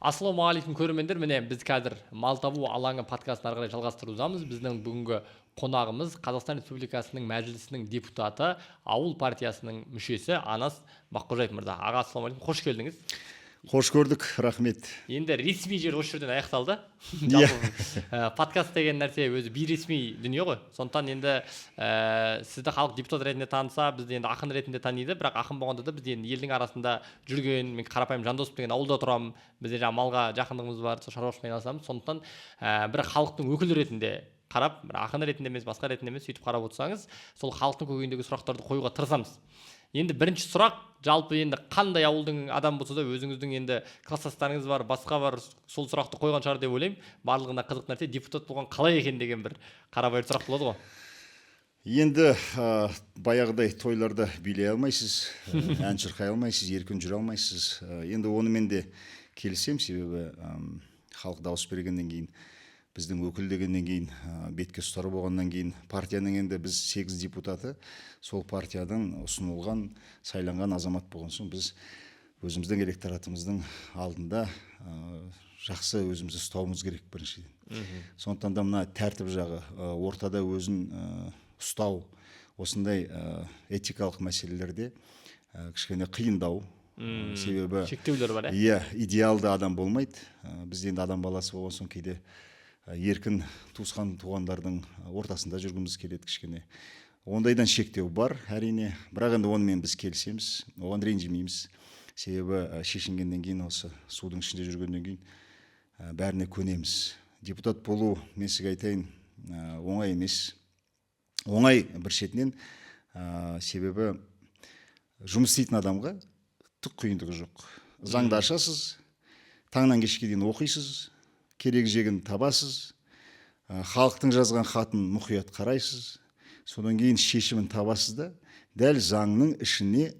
Ассалаумағалейкум көрермендер, міне біз қазір мал табу алаңы подкастын ары қарай жалғастырудамыз. Біздің бүгінгі қонағымыз Қазақстан Республикасының мәжілісінің депутаты, ауыл партиясының мүшесі Анас Баққожаев мырза. Аға, ассалаумағалейкум, қош келдіңіз. Қош көрдік, рахмет. Енді ресми жер осы жерден аяқталды. Подкаст деген нәрсе өзі бейресми дүние ғой. Сондықтан енді сізді халық депутат ретінде таныса, бізді енді ақын ретінде таниды, бірақ ақын болғанда да біз енді елдің арасында жүрген, мен қарапайым Жандосов деген ауылда тұрамын. Бізде жаңа малға жақындығымыз бар, шаруашылықпен айналысамыз. Сондықтан бір халықтың өкілі ретінде қарап, бір ақын ретінде емес, басқа ретінде емес, сөйтіп қарап отырсаңыз, сол халықтың көкейіндегі сұрақтарды қоюға тырысамыз. Енді бірінші сұрақ, жалпы енді қандай ауылдың адам болса да өзіңіздің енді класстастарыңыз бар, басқа бар, сол сұрақты қойған шығар деп ойлаймын. Барлығына қызық нәрсе депутат болған қалай екен деген бір қарабайыр сұрақ болады ғой. Енді баяғыдай тойларда билей алмайсыз, ән шырқай алмайсыз, еркін жүре алмайсыз. Енді онымен де келісем, себебі халық дауыс бергеннен кейін, біздің өкіл дегеннен кейін, бетке ұстар болғаннан кейін, партияның енді біз 8 депутаты сол партиядан ұсынылған, сайланған азамат болған соң, біз өзіміздің электоратымыздың алдында жақсы өзімізді ұстауымыз керек біріншіден. Сондықтан да мына тәртіп жағы, ортада өзін ұстау, осындай этикалық мәселелерде кішкене қиындау. Себебі шектеулер бар, идеалды адам болмайды. Біз енді адам баласы болған соң кейде еркін туысқан туғандардың ортасында жүргіміз келеді кішкене. Ондайдан шектеу бар, әрине, бірақ енді онымен біз келісеміз, оған ренжімейміз. Себебі шешінгеннен кейін, осы судың ішінде жүргеннен кейін бәріне көнеміз. Депутат болу, мен сізге айтайын, оңай емес. Оңай бір шетінен, себебі жұмыс істейтін адамға түк қиындығы жоқ. Заңды ашасыз, таңнан кешке дейін оқисыз, керек жегін табасыз, халықтың жазған хатын мұқият қарайсыз, содан кейін шешімін табасыз да, дәл заңның ішіне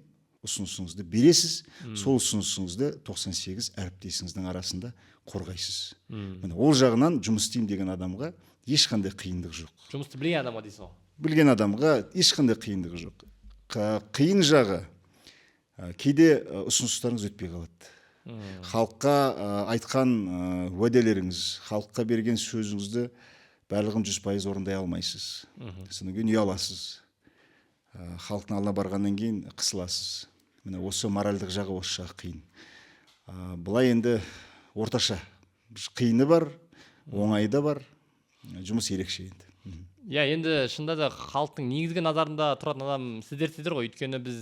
ұсынысыңызды бересіз, сол ұсынысыңызды 98 әріптесіңіздің арасында қорғайсыз. Ол жағынан жұмыс істеймін деген адамға ешқандай қиындық жоқ. Жұмысты білген адамға дейсіз ғой? Білген адамға ешқандай қиындығы жоқ. Қиын жағы, кейде ұсыныстарыңыз өтпей қалады. Халыққа айтқан уәделеріңіз, халыққа берген сөзіңізді барлығын 100% орындай алмайсыз. Содан кейін ұяласыз. Халықтың алдына барғаннан кейін қысыласыз. Міне осы моральдық жағы, осы жағы қиын. Бұлай енді орташа. Қиыны бар, оңайы да бар. Жұмыс ерекше енді. Енді шында да халықтың негізгі назарында тұратын адам сіздер ғой. Өйткені біз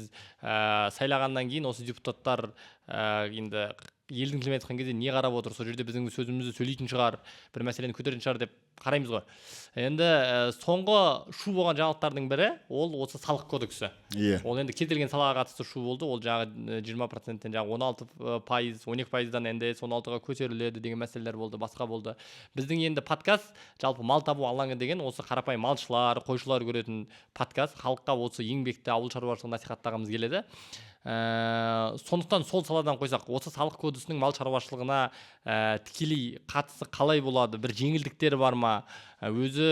сайлағаннан кейін осы депутаттар енді елдің тілімен айтқан кезде не қарап отыр, сол жерде біздің сөзімізді сөйлейтін шығар, бір мәселені көтеретін шығар деп қараймыз ғой. Енді соңғы шу болған жаңалықтардың бірі ол осы салық кодексі. Ол енді кез келген салаға қатысты шу болды. Ол жаңағы 20%-тен жаңағы 16%, 12%-дан НДС 16-ға көтеріледі деген мәселелер болды, басқа болды. Біздің енді подкаст жалпы мал табу алаңы деген осы қарапайым малшылар, қойшылар көретін подкаст. Халыққа осы еңбекті, ауыл шаруашылығын насихаттағымыз келеді. Сондықтан сол саладан қойсақ, осы салық кодексінің мал шаруашылығына тікелей қатысы қалай болады? Бір жеңілдіктері бар ма? Өзі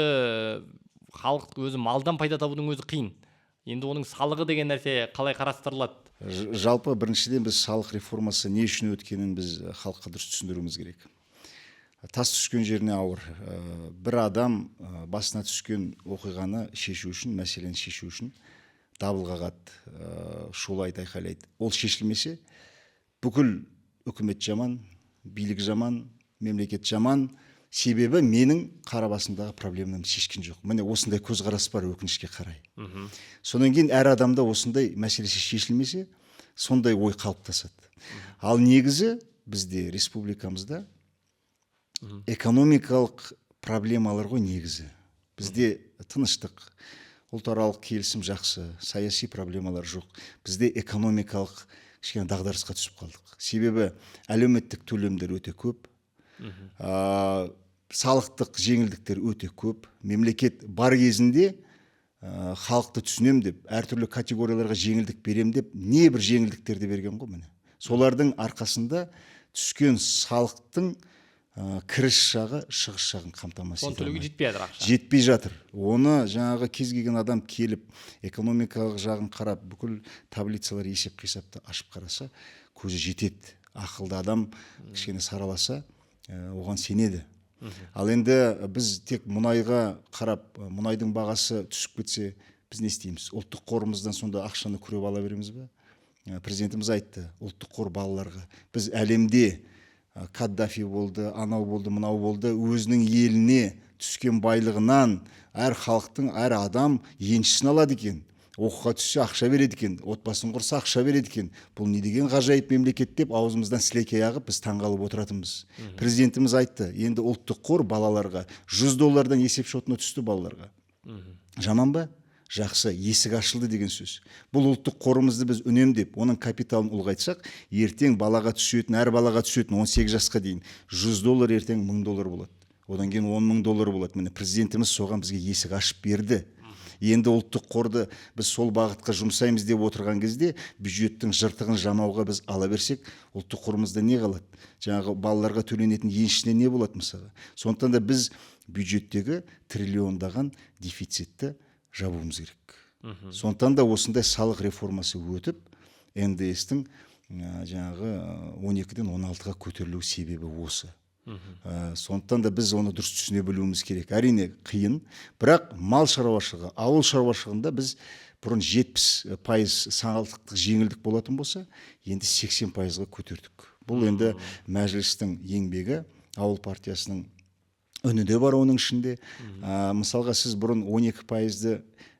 халық өзі малдан пайда табудың өзі қиын. Енді оның салығы деген нәрсе қалай қарастырылады? Жалпы біріншіден біз салық реформасы не үшін өткенін біз халыққа дұрыс түсіндіруіміз керек. Тас түскен жеріне ауыр. Бір адам басына түскен оқиғаны шешу үшін, мәселені шешу үшін дабыл қағады, шулайды, айқайлайды. Ол шешілмесе, бүкіл үкімет жаман, билік жаман, мемлекет жаман. Себебі менің қара басымдағы проблеманы шешкен жоқ. Міне осындай көзқарас бар, өкінішке қарай. Содан кейін әр адамда осындай мәселесі шешілмесе, сондай ой қалыптасады. Ал негізі бізде республикамызда экономикалық проблемалар ғой негізі. Бізде тыныштық, ұлтаралық келісім жақсы, саяси проблемалар жоқ. Бізде экономикалық кішкене дағдарысқа түсіп қалдық. Себебі әлеуметтік төлемдер өте көп, салықтық жеңілдіктер өте көп. Мемлекет бар кезінде халықты түсінем деп, әртүрлі категорияларға жеңілдік берем деп, не бір жеңілдіктерді берген ғой міне. Солардың арқасында түскен салықтың кіріс жағы, шығыс жағын қамтамасыз етеді. Төлеуге жетпей жатыр ақша. Жетпей жатыр. Оны жаңағы кез келген адам келіп, экономикалық жағын қарап, бүкіл таблицалар, есеп қисапты ашып қараса, көзі жетеді. ақылды адам кішкене сараласа оған сенеді. Ал енді біз тек мұнайға қарап, мұнайдың бағасы түсіп кетсе, біз не істейміз? Ұлттық қорымыздан сонда ақшаны күреп ала береміз бе? Президентіміз айтты, ұлттық қор балаларға. Біз әлемде Каддафи болды, анау болды, мынау болды, өзінің еліне түскен байлығынан әр халықтың, әр адам еншісін алады екен. Оқуға түссе ақша береді екен, отбасын құрса ақша береді екен. Бұл не деген ғажайып мемлекет деп аузымыздан сілекей ағып біз таңғалып отыратынбыз. Президентіміз айтты, енді ұлттық қор балаларға $100 есеп шотына түсті балаларға. Жаман ба? Жақсы, есік ашылды деген сөз. Бұл ұлттық қорымызды біз үнемдеп, оның капиталын ұлғайтсақ, ертең балаға түсетін, әр балаға түсетін 18 жасқа дейін $100 ертең $1000 болады. Одан кейін $10,000 болады. Міне президентіміз соған бізге есік ашып берді. Енді ұлттық қорды біз сол бағытқа жұмсаймыз деп отырған кезде бюджеттің жыртығын жамауға біз ала берсек, ұлттық қорымызда не қалады? Жаңағы балаларға төленетін еншісіне не болады мысалға? Сондықтан да біз бюджеттегі триллиондаған дефицитті жабуымыз керек. Сондықтан да осындай салық реформасы өтіп, НДС-тің жаңағы 12-ден 16-ға көтерілу себебі осы. Сондықтан да біз оны дұрыс түсіне білуіміз керек. Әрине қиын, бірақ мал шаруашылығы, ауыл шаруашылығында біз бұрын 70% салықтық жеңілдік болатын болса, енді 80%-ға көтердік. Бұл енді мәжілістің еңбегі, ауыл партиясының үні де бар оның ішінде. Мысалға сіз бұрын 12%-ді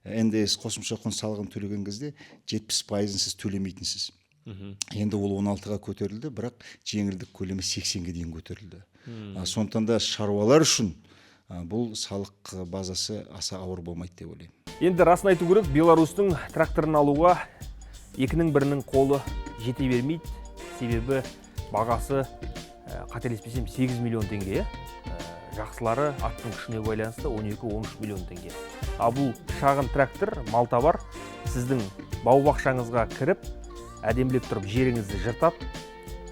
НДС қосымша құн салығын төлеген кезде 70%-ын сіз төлемейтінсіз. Енді ол 16-ға көтерілді, бірақ жеңілдік көлемі 80-ге дейін көтерілді. Сондықтан да шаруалар үшін бұл салық базасы аса ауыр болмайды деп ойлаймын. Енді расын айту керек, Беларусьтың тракторын алуға 2-ның 1-ның қолы жете бермейді. Себебі бағасы қателеспесем 8 миллион теңге. Жақсылары аттың күшіне байланысты 12-13 миллион теңге. Ал бұл шағын трактор, малтабар, сіздің бау-бақшаңызға кіріп, әдемілеп тұрып жеріңізді жыртап,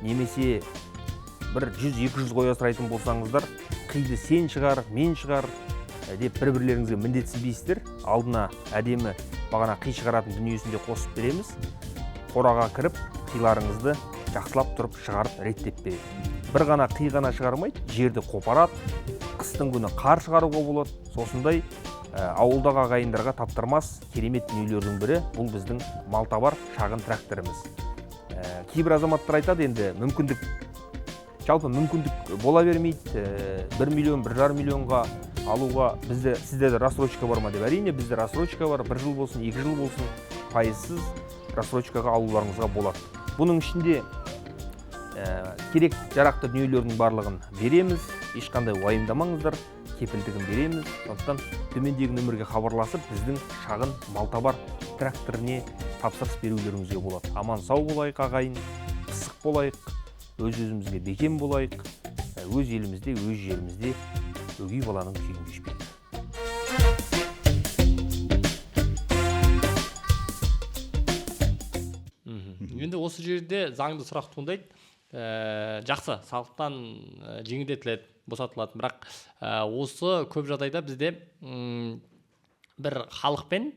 немесе бір 100-200 қой асырайтын болсаңыздар, қиды сен шығар, мен шығар деп бір-бірлеріңізге міндетсінбейсіздер. Алдына әдемі бағана қи шығаратын дүниесінде қосып береміз. Қораға кіріп, қиларыңызды жақсылап тұрып шығарып реттеп береді. Бір ғана қи ғана шығармайды, жерді қопарады, қыстың күні қар шығаруға болады. Сосындай ауылдағы ағайындарға таптырмас керемет дүниелердің бірі бұл біздің малтабар шағын тракторымыз. Кейбір азаматтар айтады, енді жалпы мүмкіндік бола бермейді, 1 миллион, 1,5 миллионға алуға сізде де рассрочка бар ма деп. Әрине бізде рассрочка бар, 1 жыл болсын, 2 жыл болсын, пайызсыз рассрочкаға алуларыңызға болады. Бұның ішінде керек жарақты дүниелердің барлығын береміз, ешқандай уайымдамаңыздар, кепілдігін береміз. Сондықтан төмендегі нөмірге хабарласып, біздің шағын малтабар тракторіне тапсырыс берулеріңізге болады. Аман сау болайық ағайын, пысық болайық, өз-өзімізге бекем болайық, өз елімізде, өз жерімізде өгей баланың күйін кешпейік. Енді осы жерде заңды сұрақ туындайды. Жақсы, салықтан жеңілдетіледі, босатылады, бірақ осы көп жағдайда бізде бір халық пен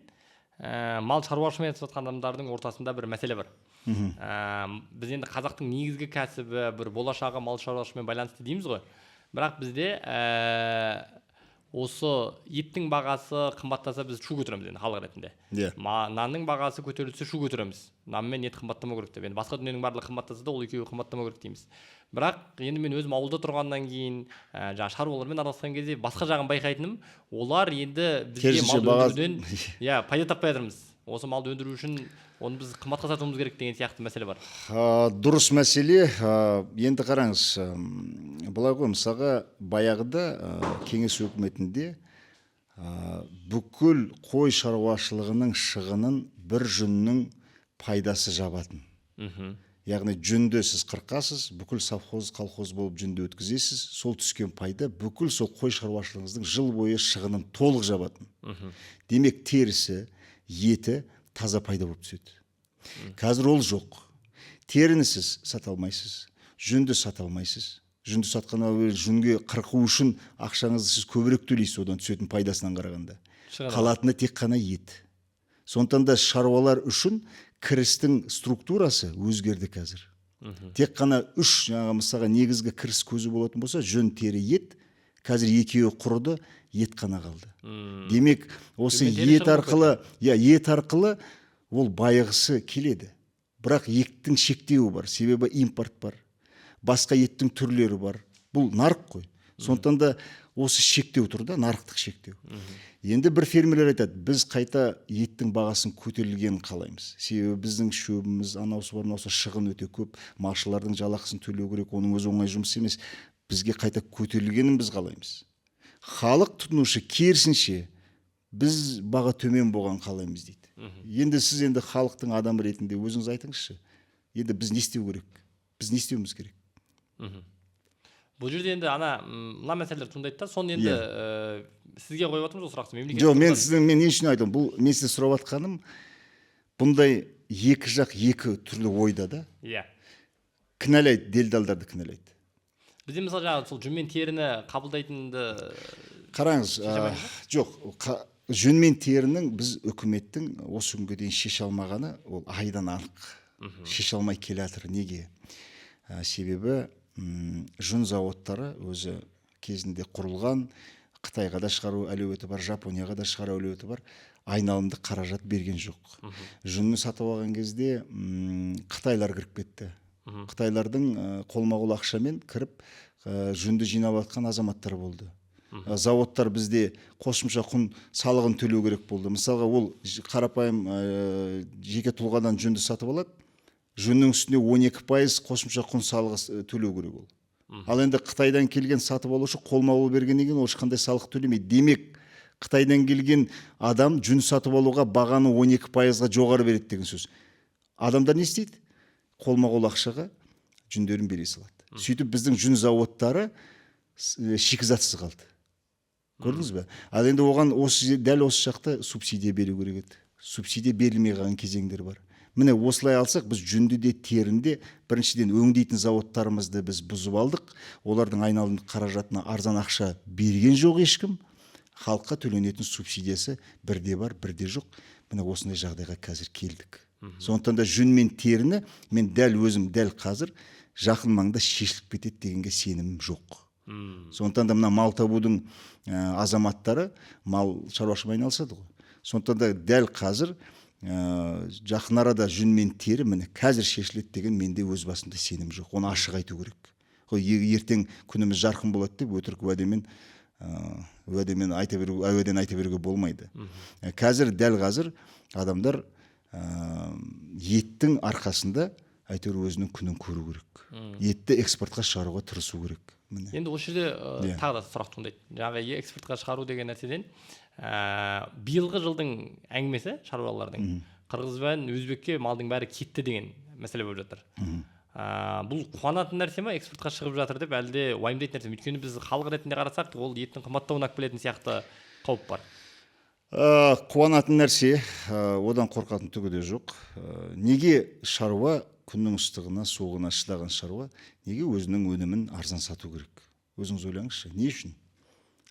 мал шаруашылығымен айналысып жатқан адамдардың ортасында бір мәселе бар. Біз енді қазақтың негізгі кәсібі, бір болашағы мал шаруашылығымен байланысты дейміз ғой. Бірақ бізде осы еттің бағасы қымбаттаса біз шу көтереміз енді халық ретінде. Нанның бағасы көтерілсе шу көтереміз. Нан мен ет қымбаттамау керек деп. Енді басқа дүниенің барлығы қымбаттаса да ол екеуі қымбаттамау керек дейміз. Бірақ енді мен өзім ауылда тұрғаннан кейін, жаңа шаруалармен араласқан кезде басқа жағын байқайтыным, олар енді бізге мал өндіруден пайда таппай жатырмыз. Осы малды өндіру үшін оны біз қымбатқа сатуымыз керек деген сияқты мәселе бар. Дұрыс мәселе. Енді қараңыз, былай ғой, мысалға баяғыда кеңес өкіметінде бүкіл қой шаруашылығының шығынын бір жүннің пайдасы жабатын. Яғни жүнді сіз қырқасыз, бүкіл совхоз, колхоз болып жүнді өткізесіз, сол түскен пайда бүкіл сол қой шаруашылығыңыздың жыл бойы шығынын толық жабатын. Демек терісі, еті таза пайда болып түседі. Қазір ол жоқ. Теріні сіз сата алмайсыз, жүнді сата алмайсыз. Жүнді сатқанда жүнге қырқу үшін ақшаңызды сіз көбірек төлейсіз одан түсетін пайдасынан қарағанда. Қалатыны тек қана ет. Сондықтан да шаруалар үшін кірістің структурасы өзгерді қазір. Тек қана үш жаңағы мысалға негізгі кіріс көзі болатын болса, жүн, тері, ет. Қазір екеуі құрыды, ет қана қалды. Демек, осы ет арқылы, ет арқылы ол байығысы келеді. Бірақ еттің шектеуі бар, себебі импорт бар. Басқа еттің түрлері бар. Бұл нарық қой. Сондықтан да осы шектеу тұр да, нарықтық шектеу. Енді бір фермерлер айтады, біз қайта еттің бағасын көтерілгенін қалаймыз. Себебі біздің шөбіміз, анаусы бар, мынаусы шығын өте көп, малшылардың жалақысын төлеу керек, оның өзі оңай жұмыс емес. Бізге қайта көтерілгенін біз қалаймыз. Халық тұтынушы керісінше біз баға төмен болған қалаймыз дейді. Енді сіз енді халықтың адамы ретінде өзіңіз айтыңызшы. Енді біз не істеу керек? Біз не істеуіміз керек? Бұл жерде енді мына мәселелер туындайды да, соны енді сізге қойып отырмыз ол сұрақты. Жоқ, мен не үшін айтамын? Бұл мен сізден сұрап жатқаным, бұндай екі жақ екі түрлі ойда да. Иә. Кінәлайды, делдалдарды кінәлайды. Бізде мысалы жаңағы сол жүн мен теріні қабылдайтынды қараңыз, жоқ, жүн мен терінің біз үкіметтің осы күнге дейін шеше алмағаны ол айдан анық. Шеше алмай келе жатыр. Неге? Себебі жүн зауыттары өзі кезінде құрылған, Қытайға да шығару әлеуеті бар, Жапонияға да шығару әлеуеті бар, айналымды қаражат берген жоқ. Жүнні сатып алған кезде қытайлар кіріп кетті. Қытайлардың қолма-қол ақшамен кіріп жүнді жинап жатқан азаматтар болды. Заводтар бізде қосымша құн салығын төлеу керек болды. Мысалға ол қарапайым жеке тұлғадан жүнді сатып алады, жүннің үстіне 12% қосымша құн салығы төлеу керек ол. Ал енді Қытайдан келген сатып алушы қолма-қол бергеннен кейін ол ешқандай салық төлемейді. Демек, Қытайдан келген адам жүн сатып алуға бағаны 12%-ға жоғары береді деген сөз. Адамдар не істейді? Қолма-қол ақшаға жүндерін бере салады. Сөйтіп біздің жүн заводтары шикізатсыз қалды. Көрдіңіз бе? Ал енді оған дәл осы жақта субсидия беру керек еді. Субсидия берілмей қалған кезеңдер бар. Міне осылай алсақ, біз жүнді де терінде біріншіден өңдейтін заводтарымызды біз бұзып алдық. Олардың айналым қаражатына арзан ақша берген жоқ ешкім. Халыққа төленетін субсидиясы бірде бар, бірде жоқ. Міне осындай жағдайға қазір келдік. Сондықтан да жүн мен теріні мен дәл қазір жақын маңда шешіліп кетеді дегенге сенімім жоқ. Сондықтан да мына мал табудың азаматтары мал шаруашылығымен айналысады ғой. Сондықтан да дәл қазір жақын арада жүн мен тері міне қазір шешіледі деген менде өз басымда сенім жоқ. Оны ашық айту керек. Ертең күніміз жарқын болады деп өтірік әуеден айта беруге болмайды. Дәл қазір адамдар еттің арқасында әйтеуір өзінің күнін көру керек. Етті экспортқа шығаруға тырысу керек. Енді осы жерде тағы да сұрақ туындайды. Жаңағы экспортқа шығару деген нәрседен биылғы жылдың әңгімесі шаруалардың қырғыз бен өзбекке малдың бәрі кетті деген мәселе болып жатыр. Бұл қуанатын нәрсе ма, экспортқа шығып жатыр деп, әлде уайымдайтын нәрсе ме? Өйткені біз халық ретінде қарасақ, ол еттің қымбаттауына алып келетін сияқты қауіп бар. Қуанатын нәрсе, одан қорқатын түгі де жоқ. Неге шаруа күннің ыстығына, суығына шыдаған шаруа неге өзінің өнімін арзан сату керек? Өзіңіз ойлаңызшы, не үшін?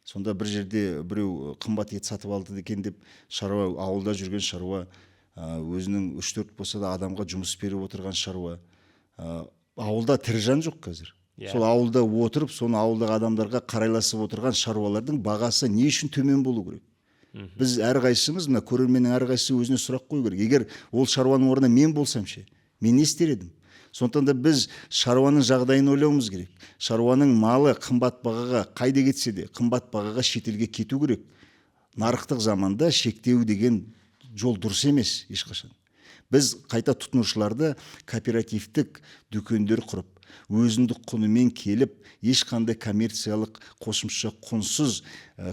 Сонда бір жерде біреу қымбат ет сатып алды екен деп, шаруа, ауылда жүрген шаруа, өзінің 3-4 болса да адамға жұмыс беріп отырған шаруа, ауылда тірі жан жоқ қазір. Сол ауылда отырып, соны ауылдағы адамдарға қарайласып отырған шаруалардың бағасы не үшін төмен болу керек? Біз әрқайсымыз, мына көрерменнің әрқайсысы өзіне сұрақ қою керек. Егер ол шаруаның орнына мен болсам ше, мен не істер едім? Сондықтан да біз шаруаның жағдайын ойлауымыз керек. Шаруаның малы қымбат бағаға, қайда кетсе де қымбат бағаға шетелге кету керек. Нарықтық заманда шектеу деген жол дұрыс емес ешқашан. Біз қайта тұтынушыларды кооперативтік дүкендер құрып, өзіндік құнымен келіп, ешқандай коммерциялық қосымша құнсыз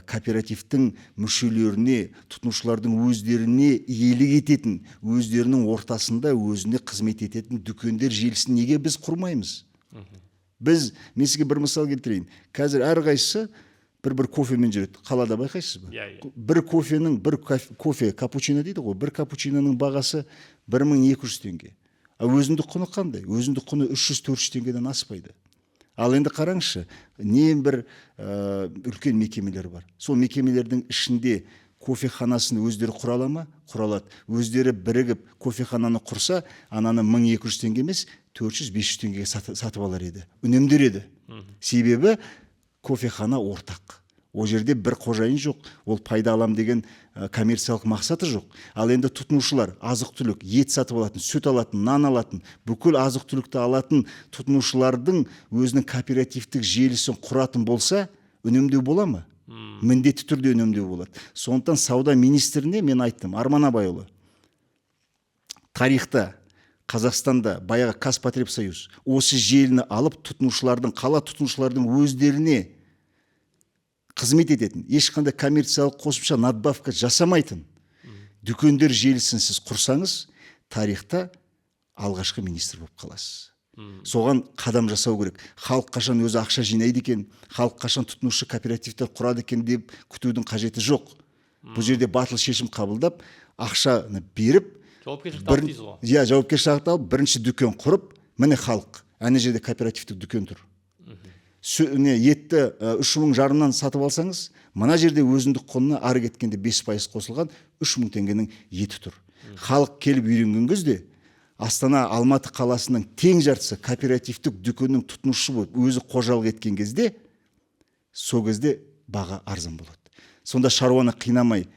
кооперативтің мүшелеріне, тұтынушылардың өздеріне иелік ететін, өздерінің ортасында өзіне қызмет ететін дүкендер желісін неге біз құрмаймыз? Мен сізге бір мысал келтірейін. Қазір әрқайсысы бір кофемен жүреді. Қалада байқайсыз ба? Бір кофе, капучино дейді ғой, бір капучиноның бағасы 1200 теңге. Өзіндік құны қандай? Өзіндік құны 300-400 теңгеден аспайды. Ал енді қараңызшы, не бір үлкен мекемелер бар. Сол мекемелердің ішінде кофеханасын өздері құра ала ма? Құра алады. Өздері бірігіп кофехананы құрса, ананы 1200 теңге емес, 400-500 теңгеге сатып алар еді. Үнемдер еді. Себебі кофехана ортақ. О жерде бір қожайын жоқ, ол пайда алам деген коммерциялық мақсаты жоқ. Ал енді тұтынушылар азық-түлік, ет сатып алатын, сүт алатын, нан алатын, бүкіл азық-түлікті алатын тұтынушылардың өзінің кооперативтік желісін құратын болса, үнемдеу бола ма? Міндетті түрде үнемдеу болады. Сондықтан сауда министріне мен айттым, Арман Абайұлы, тарихта Қазақстанда баяғы Казпотребсоюз осы желіні алып тұтынушылардың, қала тұтынушылардың өздеріне қызмет ететін, ешқандай коммерциялық қосымша надбавка жасамайтын дүкендер желісін сіз құрсаңыз, тарихта алғашқы министр болып қаласыз. Соған қадам жасау керек. Халық қашан өзі ақша жинайды екен, халық қашан тұтынушы кооперативтер құрады екен деп күтудің қажеті жоқ. Бұл жерде батыл шешім қабылдап, ақшаны беріп, жауапкершілікті алып, бірінші дүкен құрып, міне халық, ана жерде кооперативтік дүкен тұр. Етті 3,5 жарымнан сатып алсаңыз, мына жерде өзіндік құнына ары кеткенде 5% қосылған 3000 теңгенің еті тұр. Халық келіп үйренген кезде Астана, Алматы қаласының тең жартысы кооперативтік дүкеннің тұтынушы болып, өзі қожалық еткен кезде, сол кезде баға арзан болады. Сонда шаруаны қинамай,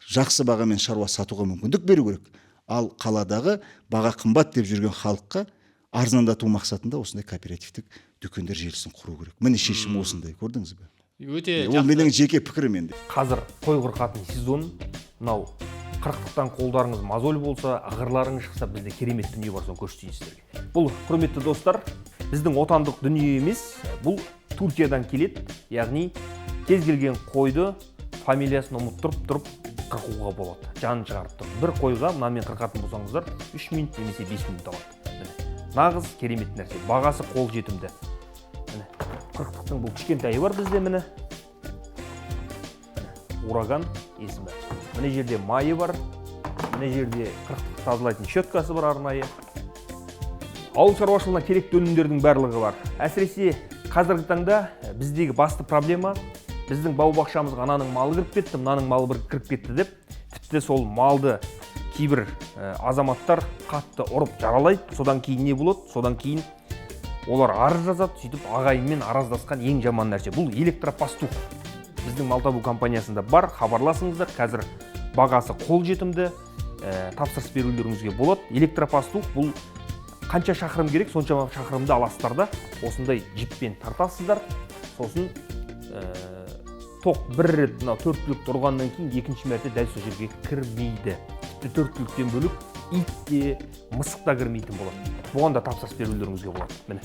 жақсы бағамен шаруа сатуға мүмкіндік беру керек. Ал қаладағы баға қымбат деп жүрген халыққа арзандату мақсатында осындай кооперативтік дүкендер желісін құру керек. Міне шешім осындай, көрдіңіз бе? Өте жақсы. Ол менің жеке пікірім енді. Қазір қой қырқатын сезон, мынау қырықтықтан қолдарыңыз мозоль болса, ағырларыңыз шықса, бізде керемет дүние бар, соны көрсетейін сіздерге. Бұл, құрметті достар, біздің отандық дүние емес, бұл Түркиядан келеді, яғни кез келген қойды фамилиясын ұмыттырып тұрып қырқуға болады, жанын шығарып тұрып. Бір қойға мынамен қырқатын болсаңыздар 3 минут немесе 5 минут алады. Нағыз керемет нәрсе, бағасы қол жетімді. Қырықтықтың бұл кішкентайы бар бізде, міне Ураган есімі. Міне жерде майы бар, міне жерде қырықтықты тазалайтын щеткасы бар арнайы. Ауыл шаруашылығына керекті өнімдердің барлығы бар. Әсіресе қазіргі таңда біздегі басты проблема, біздің бау-бақшамызға ананың малы кіріп кетті, мынаның малы бір кіріп кетті деп, тіпті сол малды кейбір азаматтар қатты ұрып жаралайды. Содан кейін не болады? Содан кейін олар арыз жазады, сөйтіп ағайынмен араздасқан ең жаман нәрсе. Бұл электропастух. Біздің мал табу компаниясында бар, хабарласыңыздар. Қазір бағасы қол жетімді, тапсырыс берулеріңізге болады. Электропастух бұл қанша шақырым керек, соншама шақырымды аласыздар да, осындай жіппен тартасыздар. Сосын тоқ бір рет 4 түлік тұрғаннан кейін екінші мәрте дәл сол жерге кірмейді. Тіпті 4 түліктен бөлік ит те, мысық та кірмейтін болады. Бұған да тапсырыс берулеріңізге болады. Міне.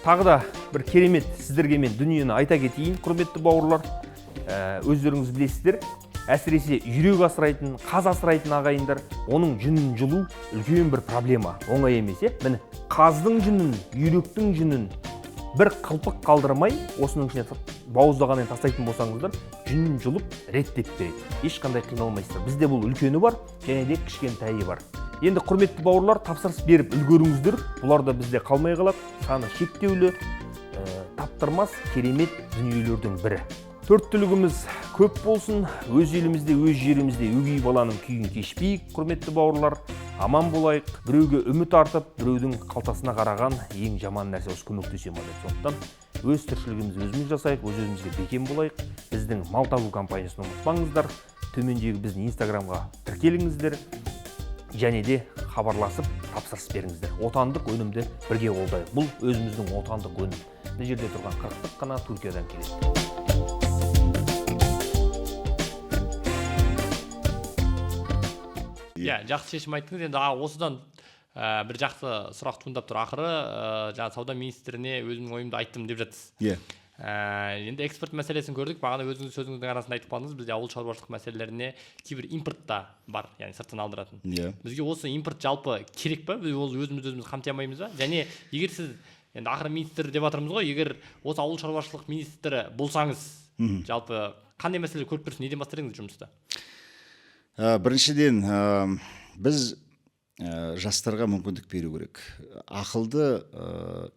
Тағы да бір керемет сіздерге мен дүниені айта кетейін, құрметті бауырлар. Өздеріңіз білесіздер, әсіресе жүрек асырайтын, қаз асырайтын ағайындар, оның жүнін жұлу үлкен бір проблема, оңай емес. Міне, қаздың жүнін, үйректің жүнін бір қылпық қалдырмай, осының ішіне бауыздағанын тастайтын болсаңыздар, жүнін жұлып реттеп береді. Ешқандай қиналмайсыздар. Бізде бұл үлкені бар, және де кішкентайы бар. Енді құрметті бауырлар, тапсырыс беріп үлгеріңіздер. Бұлар да бізде қалмай қалады. Саны шектеулі, таптырмас керемет дүниелердің бірі. Төрттілігіміз көп болсын, өз елімізде, өз жерімізде өгей баланың күйін кешпейік, құрметті бауырлар. Аман болайық, біреуге үміт артып, біреудің қалтасына қараған ең жаман нәрсе осы көмектесе ма деп. Сондықтан өз тіршілігімізді өзіміз жасайық, өз-өзімізге бекем болайық. Біздің мал табу компаниясын ұмытпаңыздар. Төмендегі біздің Инстаграмға тіркеліңіздер. Және де хабарласып тапсырыс беріңіздер. Отандық өнімді бірге қолдайық. Бұл өзіміздің отандық өнім. Бұл жерде тұрған қырықтық қана Түркиядан келеді. Жақсы шешім айттыңыз. Енді осыдан бір жақсы сұрақ туындап тұр. Ақыры жаңа сауда министріне өзімнің ойымды айттым деп жатсыз. Енді экспорт мәселесін көрдік. Бағана өзіңіз сөзіңіздің арасында айтып қалдыңыз. Бізде ауыл шаруашылық мәселелеріне кейбір импорт та бар, яғни сырттан алдыратын. Бізге осы импорт жалпы керек па? Біз ол өзіміз қамти алмаймыз ба? Және егер сіз енді ақыры министр деп жатырмыз ғой, егер осы ауыл шаруашылық министрі болсаңыз, жалпы қандай мәселе көріп тұрсыз, неден бастар едіңіз жұмысты? Біріншіден, біз жастарға мүмкіндік беру керек. Ақылды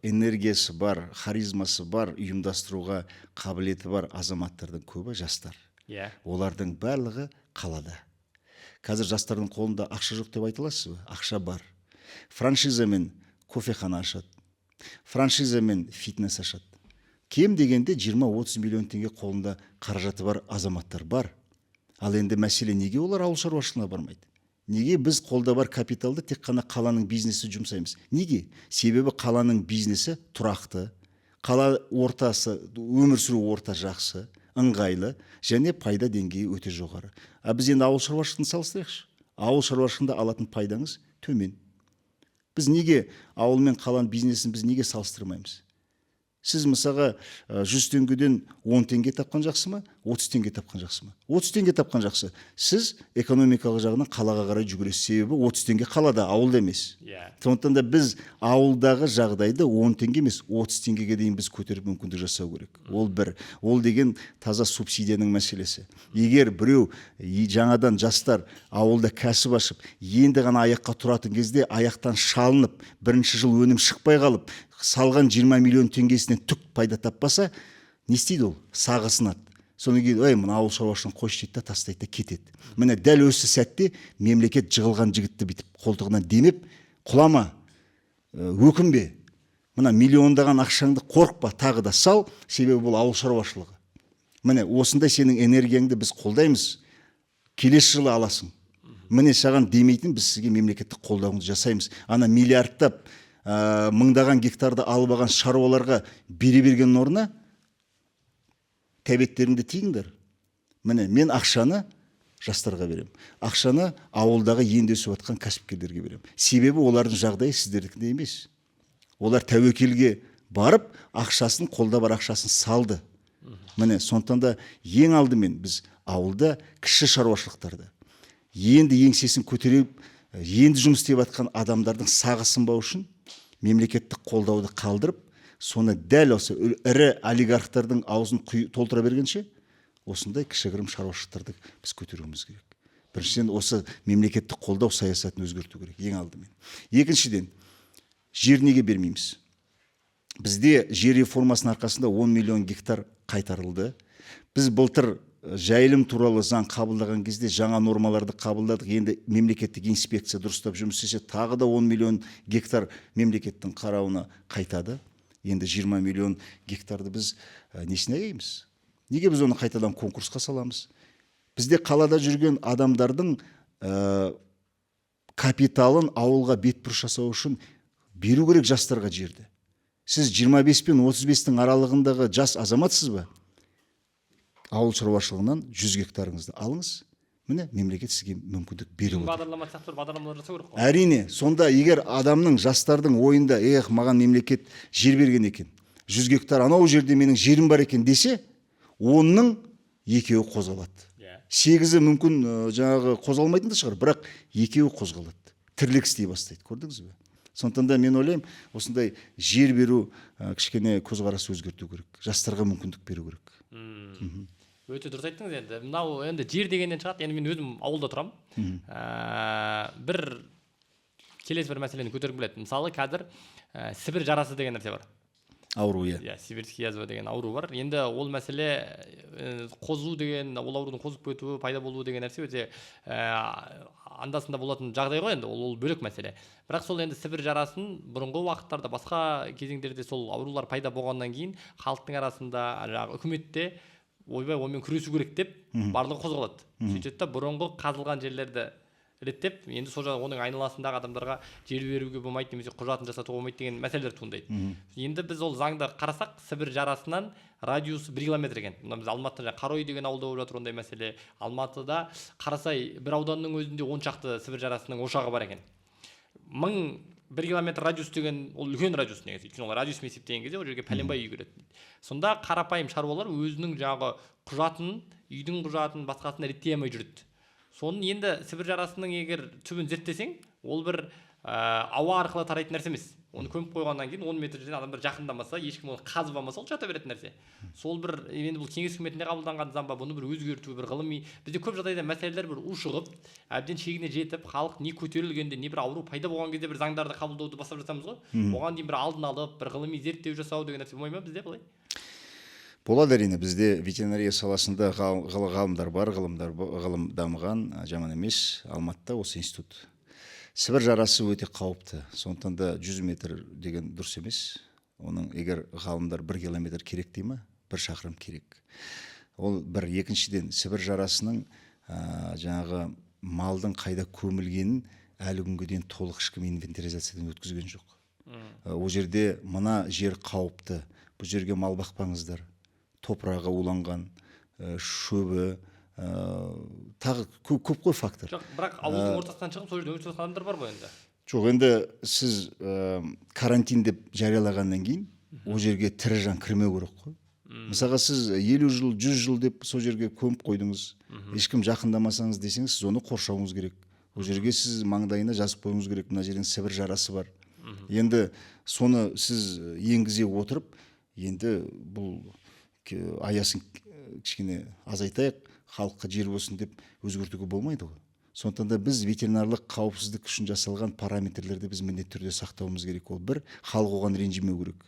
энергиясы бар, харизмасы бар, ұйымдастыруға қабілеті бар азаматтардың көбі жастар. Иә. Олардың барлығы қалада. Қазір жастардың қолында ақша жоқ деп айта аласыз ба? Ақша бар. Франшизамен кофехана ашады. Франшизамен фитнес ашады. Кем дегенде 20-30 миллион теңге қолында қаражаты бар азаматтар бар. Ал енді мәселе неге олар ауыл шаруашылығына бармайды? Неге біз қолда бар капиталды тек қана қаланың бизнесі жұмсаймыз? Неге? Себебі қаланың бизнесі тұрақты, қала ортасы, өмір сүру орта жақсы, ыңғайлы және пайда деңгейі өте жоғары. А біз енді ауыл шаруашылығын салыстырайықшы. Ауыл шаруашылығында алатын пайдаңыз төмен. Біз неге ауыл мен қаланың бизнесін біз неге салыстырмаймыз? Сіз мысалға 100 теңгеден 10 теңге тапқан жақсы ма? 30 теңге тапқан жақсы ма? 30 теңге тапқан жақсы. Сіз экономикалық жағынан қалаға қарай жүгіресіз, себебі 30 теңге қалада, ауылда емес. Сондықтан да біз ауылдағы жағдайды 10 теңге емес, 30 теңгеге дейін біз көтеріп мүмкіндік жасау керек. Ол бір. Ол деген таза субсидияның мәселесі. Егер біреу жаңадан жастар ауылда кәсіп ашып, енді ғана аяққа тұратын кезде аяқтан шалынып, бірінші жыл өнім шықпай қалып, салған 20 миллион теңгесінен түк пайда таппаса, не істейді ол? Сағысынады. Соны кейін, ой, мына ауыл шаруашылығын қойшы дейді да, тастайды да кетеді. Міне дәл осы сәтте мемлекет жығылған жігітті бүйтіп қолтығынан демеп, құлама, өкінбе. Мына миллиондаған ақшаңды қорықпа, тағы да сал, себебі бұл ауыл шаруашылығы. Міне осындай сенің энергияңды біз қолдаймыз. Келесі жылы аласың. Міне саған демейтін біз сізге мемлекеттік қолдауыңды жасаймыз. Ана миллиардтап мыңдаған гектарды алып алған шаруаларға бере берген орнына тәбеттеріңді тиіңдер. Міне мен ақшаны жастарға берем. Ақшаны ауылдағы енді өсіп жатқан кәсіпкерлерге берем. Себебі олардың жағдайы сіздердікіндей емес. Олар тәуекелге барып, ақшасын, қолда бар ақшасын салды. Міне сондықтан да ең алдымен біз ауылда кіші шаруашылықтарды енді еңсесін көтеріп, енді жұмыс істеп жатқан адамдардың сағы сынбау үшін мемлекеттік қолдауды қалдырып, соны дәл осы ірі олигархтардың аузын толтыра бергенше, осындай кішігірім шаруашылықтарды біз көтеруіміз керек. Біріншіден осы мемлекеттік қолдау саясатын өзгерту керек, ең алдымен. Екіншіден, жер неге бермейміз? Бізде жер реформасының арқасында 10 миллион гектар қайтарылды. Біз былтыр жайылым туралы заң қабылдаған кезде жаңа нормаларды қабылдадық. Енді мемлекеттік инспекция дұрыстап жұмыс істесе, тағы да 10 миллион гектар мемлекеттің қарауына қайтады. Енді 20 миллион гектарды біз несіне егеміз? Неге біз оны қайтадан конкурсқа саламыз? Бізде қалада жүрген адамдардың капиталын ауылға бетбұрыс жасау үшін беру керек жастарға жерді. Сіз 25 пен 35-тің аралығындағы жас азаматсыз ба? Ауыл шаруашылығынан 100 гектарыңызды алыңыз. Міне мемлекет сізге мүмкіндік беріп отыр. Бағдарлама сияқты бағдарламалар жасау керек қой. Әрине, сонда егер адамның, жастардың ойында, маған мемлекет жер берген екен, 100 гектар анау жерде менің жерім бар екен десе, оның екеуі қозғалады. 8-і мүмкін жаңағы қозғалмайтын да шығар, бірақ екеуі қозғалады. Тірлік істей бастайды, көрдіңіз бе? Сондықтан да мен ойлаймын, осындай жер беру кішкене көзқарас өзгерту керек. Жастарға мүмкіндік беру керек. Өте дұрыс айттыңыз. Енді мынау енді жер дегеннен шығады. Енді мен өзім ауылда тұрамын. Келесі бір мәселені көтергім келеді. Мысалы, қазір Сібір жарасы деген нәрсе бар. Ауру, сибирский язва деген ауру бар. Енді ол мәселе қозу деген, ол аурудың қозып кетуі, пайда болуы деген нәрсе өте андасында болатын жағдай ғой. Енді ол бөлек мәселе. Бірақ сол енді Сібір жарасын бұрынғы уақыттарда басқа кезеңдерде сол аурулар пайда болғаннан кейін халықтың арасында, үкіметте ойбай онымен күресу керек деп барлығы қозғалады. Сөйтеді да бұрынғы қазылған жерлерді реттеп, енді сол жағын оның айналасындағы адамдарға жер беруге болмайды, немесе құжатын жасатуға болмайды деген мәселелер туындайды. Енді біз ол заңды қарасақ, Сібір жарасынан радиусы 1 километр екен. Мына біз Алматыда Қарой деген ауылда болып жатыр ондай мәселе. Алматыда Қарасай бір ауданның өзінде 10 шақты Сібір жарасының ошағы бар екен. 1 километр радиус деген ол үлкен радиус негізі. Өйткені ол радиус есептеген кезде ол жерге пәленбай үй келеді. Сонда қарапайым шаруалар өзінің жаңағы құжатын, үйдің құжатын басқасын реттей алмай жүреді. Соны енді Сібір жарасының егер түбін зерттесең, ол бір ауа арқылы тарайтын нәрсе емес. Оны көміп қойғаннан кейін 10 метр жерден адамдар жақындамаса, ешкім оны қазып алмаса, ол жата беретін нәрсе. Сол бір енді бұл кеңес үкіметінде қабылданған заң ба, бұны бір өзгерту, бір ғылыми. Бізде көп жағдайда мәселелер бір ушығып, әбден шегіне жетіп, халық не көтерілгенде, не бір ауру пайда болған кезде бір заңдарды қабылдауды бастап жатамыз ғой. Оған дейін бір алдын алып, бір ғылыми зерттеу жасау деген нәрсе болмай ма бізде былай? Болады әрине, бізде ветеринария саласында ғалымдар бар, ғылым дамыған, жаман емес. Алматыда осы институт. Сібір жарасы өте қауіпті. Сондықтан да 100 метр деген дұрыс емес. Оның егер ғалымдар 1 километр керек дей ма, 1 шақырым керек. Ол бір. Екіншіден, Сібір жарасының жаңағы малдың қайда көмілгенін әлі күнге дейін толық ешкім инвентаризациядан өткізген жоқ. Ол жерде мына жер қауіпті. Бұл жерге мал бақпаңыздар. Топырағы уланған, шөбі, тағы көп қой фактор. Жоқ, бірақ ауылдың ортасынан шығып, сол жерде өмір сүріп жатқан адамдар бар ғой енді. Жоқ, енді сіз карантин деп жариялағаннан кейін ол жерге тірі жан кірмеу керек қой. Мысалға сіз 50 жыл, 100 жыл деп сол жерге көміп қойдыңыз. Ешкім жақындамасаңыз десеңіз, сіз оны қоршауыңыз керек. Ол жерге сіз маңдайына жазып қойыңыз керек, мына жердің Сібір жарасы бар. Енді соны сіз енгізе отырып, енді бұл аясын кішкене азайтайық, халыққа жер болсын деп өзгертуге болмайды ғой. Сондықтан да біз ветеринарлық қауіпсіздік үшін жасалған параметрлерді біз міндетті түрде сақтауымыз керек. Ол бір, халық оған ренжімеу керек.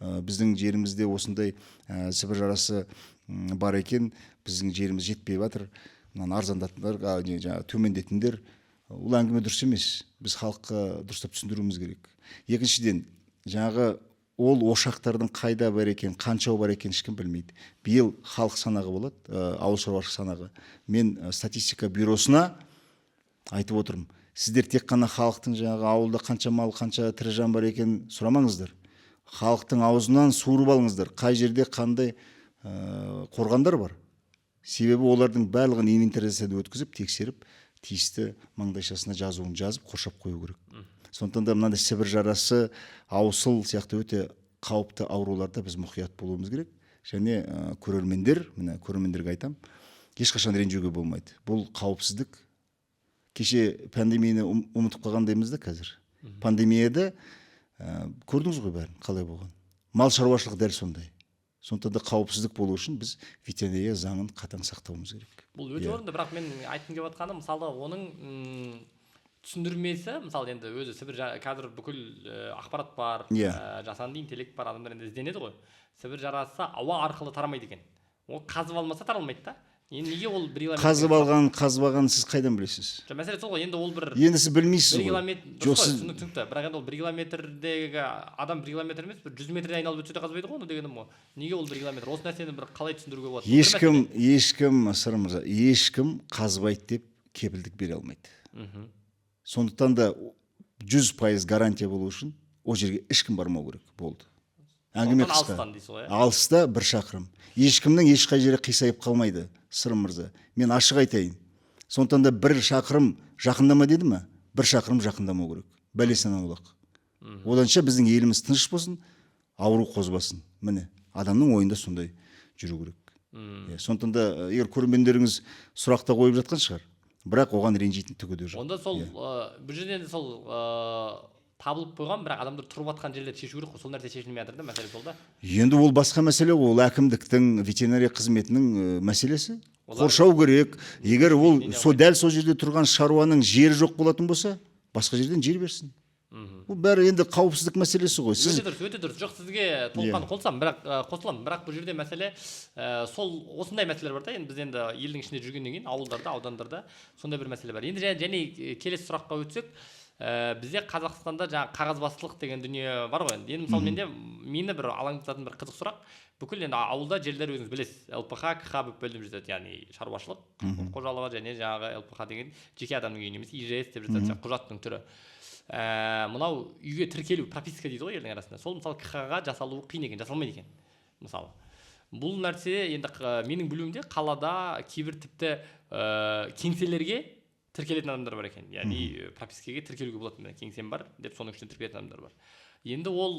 Біздің жерімізде осындай Сібір жарасы бар екен, біздің жеріміз жетпей жатыр. Мынаны арзандатыңдар, төмендетіңдер. Ол әңгіме дұрыс емес. Біз халыққа дұрыстап түсіндіруіміз керек. Екіншіден, жаңағы ол ошақтардың қайда бар екен, қанша бар екен ешкім білмейді. Биыл халық санағы болады, ауыл шаруашылық санағы. Мен статистика бюросына айтып отырмын. Сіздер тек қана халықтың жаңағы ауылда қанша мал, қанша тірі жан бар екен сұрамаңыздар. Халықтың аузынан суырып алыңыздар. Қай жерде қандай қорғандар бар. Себебі олардың барлығын инвентаризациядан өткізіп, тексеріп, тиісті маңдайшасына жазуын жазып, қоршап қою керек. Сондықтан да мынандай Сібір жарасы, аусыл сияқты өте қауіпті ауруларда біз мұқият болуымыз керек. Және көрермендерге айтам, ешқашан ренжуге болмайды. Бұл қауіпсіздік. Кеше пандемияны ұмытып қалғандаймыз да қазір. Пандемияда көрдіңіз ғой бәрін, қалай болған. Мал шаруашылығы дәл сондай. Сондықтан да қауіпсіздік болу үшін біз ветеринария заңын қатаң сақтауымыз керек. Бұл өте орынды, бірақ мен айтқым келіп жатқаны, мысалы оның түсіндірмесі, мысалы енді өзі Сібір қазір бүкіл ақпарат бар, жасанды интеллект бар, адамдар енді ізденеді ғой. Сібір жарасы ауа арқылы тарамайды екен. Ол қазып алмаса таралмайды да. Енді неге ол 1 километр? Қазбаған сіз қайдан білесіз? Мәселе сол ғой, енді ол бір... Енді сіз білмейсіз 1 километр, түсінікті, бірақ енді ол 1 километрдегі адам 1 километр емес, бір 100 метрден айналып өтсе де қазбайды ғой, оны дегенім ғой. Неге ол 1 километр? Осы нәрсені бір қалай түсіндіруге болады? Сырым мырза, ешкім қазбайды деп кепілдік бере алмайды. Сондықтан да 100% гарантия болу үшін ол жерге ешкім бармау керек. Болды. Әңгіме қысқа. Алыста 1 шақырым. Ешкімнің ешқай жері қисайып қалмайды, Сырым мырза. Мен ашық айтайын. Сондықтан да 1 шақырым жақындама деді ме? 1 шақырым жақындамау керек. Бәлесінен аулақ. Оданша біздің еліміз тыныш болсын, ауру қозбасын. Міне, адамның ойында сондай жүру керек. Сондықтан да егер көрермендеріңіз сұрақта қойып жатқан шығар. Бірақ оған ренжитін түгі де жоқ. Онда сол бұл жерден сол табылып қойған, бірақ адамдар тұрып жатқан жерлерді шешу керек қой. Сол нәрсе шешілмей жатыр да, мәселе сол да. Енді ол басқа мәселе, ол әкімдіктің, ветеринария қызметінің мәселесі. Қоршау керек. Егер ол дәл сол жерде тұрған шаруаның жері жоқ болатын болса, басқа жерден жер берсін. Бұл бәрі енді қауіпсіздік мәселесі ғой. Өте дұрыс. Жоқ, сізге толыққан қосыламын, бірақ бұл жерде мәселе сол осындай мәселелер бар да. Енді біз енді елдің ішінде жүргеннен кейін ауылдарда, аудандарда сондай бір мәселе бар. Енді және келесі сұраққа өтсек, бізде Қазақстанда жаңа қағазбастылық деген дүние бар ғой. Енді мысалы мені бір алаңдататын бір қызық сұрақ. Бүкіл енді ауылда жерлер өзіңіз білесіз, ЛПХ, КХ болып бөлініп жатады, яғни шаруашылық қожалығы және жаңағы ЛПХ деген жеке адамның үйі немесе ИЖС деп жатады, құжаттың түрі. Мынау үйге тіркелу, прописка дейді ғой елдің арасында. Сол мысалы КХ-ға жасалуы қиын екен, жасалмайды екен. Мысалы. Бұл нәрсе енді менің білуімде қалада кейбір тіпті кеңселерге тіркелетін адамдар бар екен. Яғни пропискаға тіркелуге болады, кеңсем бар деп соның ішінде тіркелетін адамдар бар. Енді ол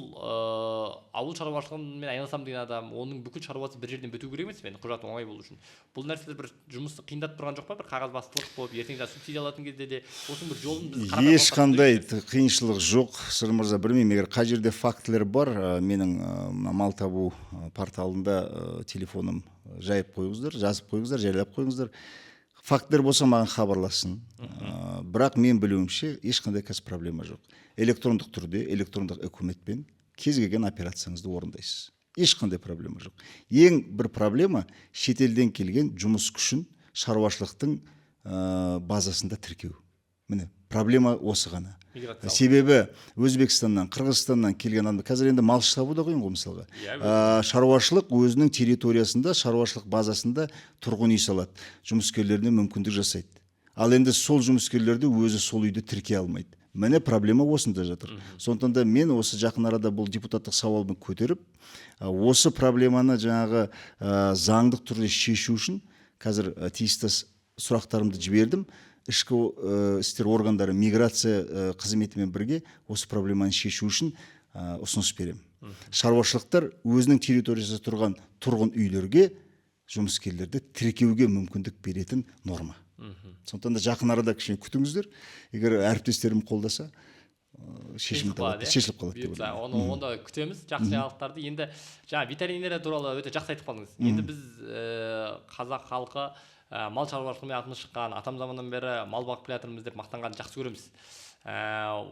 ауыл шаруашылығымен айналысамын деген адам, оның бүкіл шаруасы бір жерден біту керек емес пе, құжат оңай болу үшін. Бұл нәрселер бір жұмысты қиындатып тұрған жоқ па? Бір қағазбастылық болып, ертең субсидия алатын кезде де осының бір жолын біз қарап ешқандай қиыншылық жоқ, Сырым мырза. Білмеймін, егер қай жерде фактілер бар, менің мал табу порталында телефоным жайып қойыңыздар, жазып қойыңыздар, жариялап қойыңыздар. Фактілер болса маған хабарласын. Бірақ мен білуімше ешқандай қазір проблема жоқ. Электрондық түрде, электрондық үкіметпен кез келген операцияңызды орындайсыз. ешқандай проблема жоқ. Ең бір проблема шетелден келген жұмыс күшін шаруашылықтың базасында тіркеу. Міне, проблема осы ғана. Себебі Өзбекстаннан, Қырғызстаннан келген адам, қазір енді малшы табу да қиын ғой мысалға. Шаруашылық өзінің территориясында, шаруашылық базасында тұрғын үй салады, жұмыскерлеріне мүмкіндік жасайды. Ал енді сол жұмыскерлерді өзі сол үйді тіркей алмайды. Міне проблема осында жатыр. Сондықтан да мен осы жақын арада бұл депутаттық сауалды көтеріп, осы проблеманы жаңағы заңдық түрде шешу үшін қазір тиісті сұрақтарымды жібердім. Ішкі істер органдары миграция қызметімен бірге осы проблеманы шешу үшін ұсыныс беремін. Шаруашылықтар өзінің территориясында тұрған тұрғын үйлерге жұмыскерлерді тіркеуге мүмкіндік беретін норма. Сондықтан да жақын арада кішкене күтіңіздер. Егер әріптестерім қолдаса, шешіліп қалады деп ойлаймын. Онда күтеміз жақсы жаңалықтарды. Енді жаңа ветеринария туралы өте жақсы айтып қалдыңыз. Енді біз қазақ халқы мал шаруашылығымен аты шыққан, атам заманнан бері мал бағып келе жатырмыз деп мақтанғанды жақсы көреміз.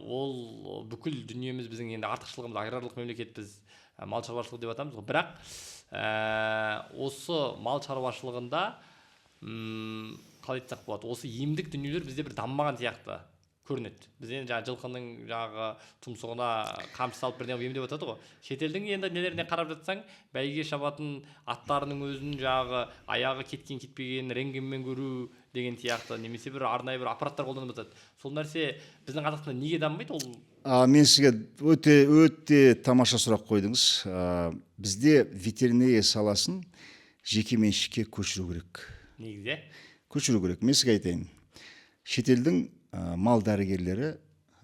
Ол бүкіл дүниеміз біздің енді артықшылығымыз, аграрлық мемлекетпіз, мал шаруашылығы деп атамыз ғой. Бірақ осы мал шаруашылығында қалай айтсақ болады, осы емдік дүниелер бізде бір дамымаған сияқты көрінеді. Біз енді жаңа жылқының жаңағы тұмсығына қамшы салып бірден емдеп жатады ғой. Шетелдің енді нелеріне қарап жатсаң, бәйге шабатын аттарының өзін жаңағы аяғы кеткен кетпеген рентгенмен көру деген сияқты, немесе бір арнайы бір аппараттар қолданып жатады. Сол нәрсе біздің қазақстанда неге дамымайды ол? Мен сізге өте тамаша сұрақ қойдыңыз. Бізде ветеринария саласын жеке меншікке көшіру керек. Негізі? Көшіру керек. Мен сізге айтайын. Шетелдің мал дәрігерлері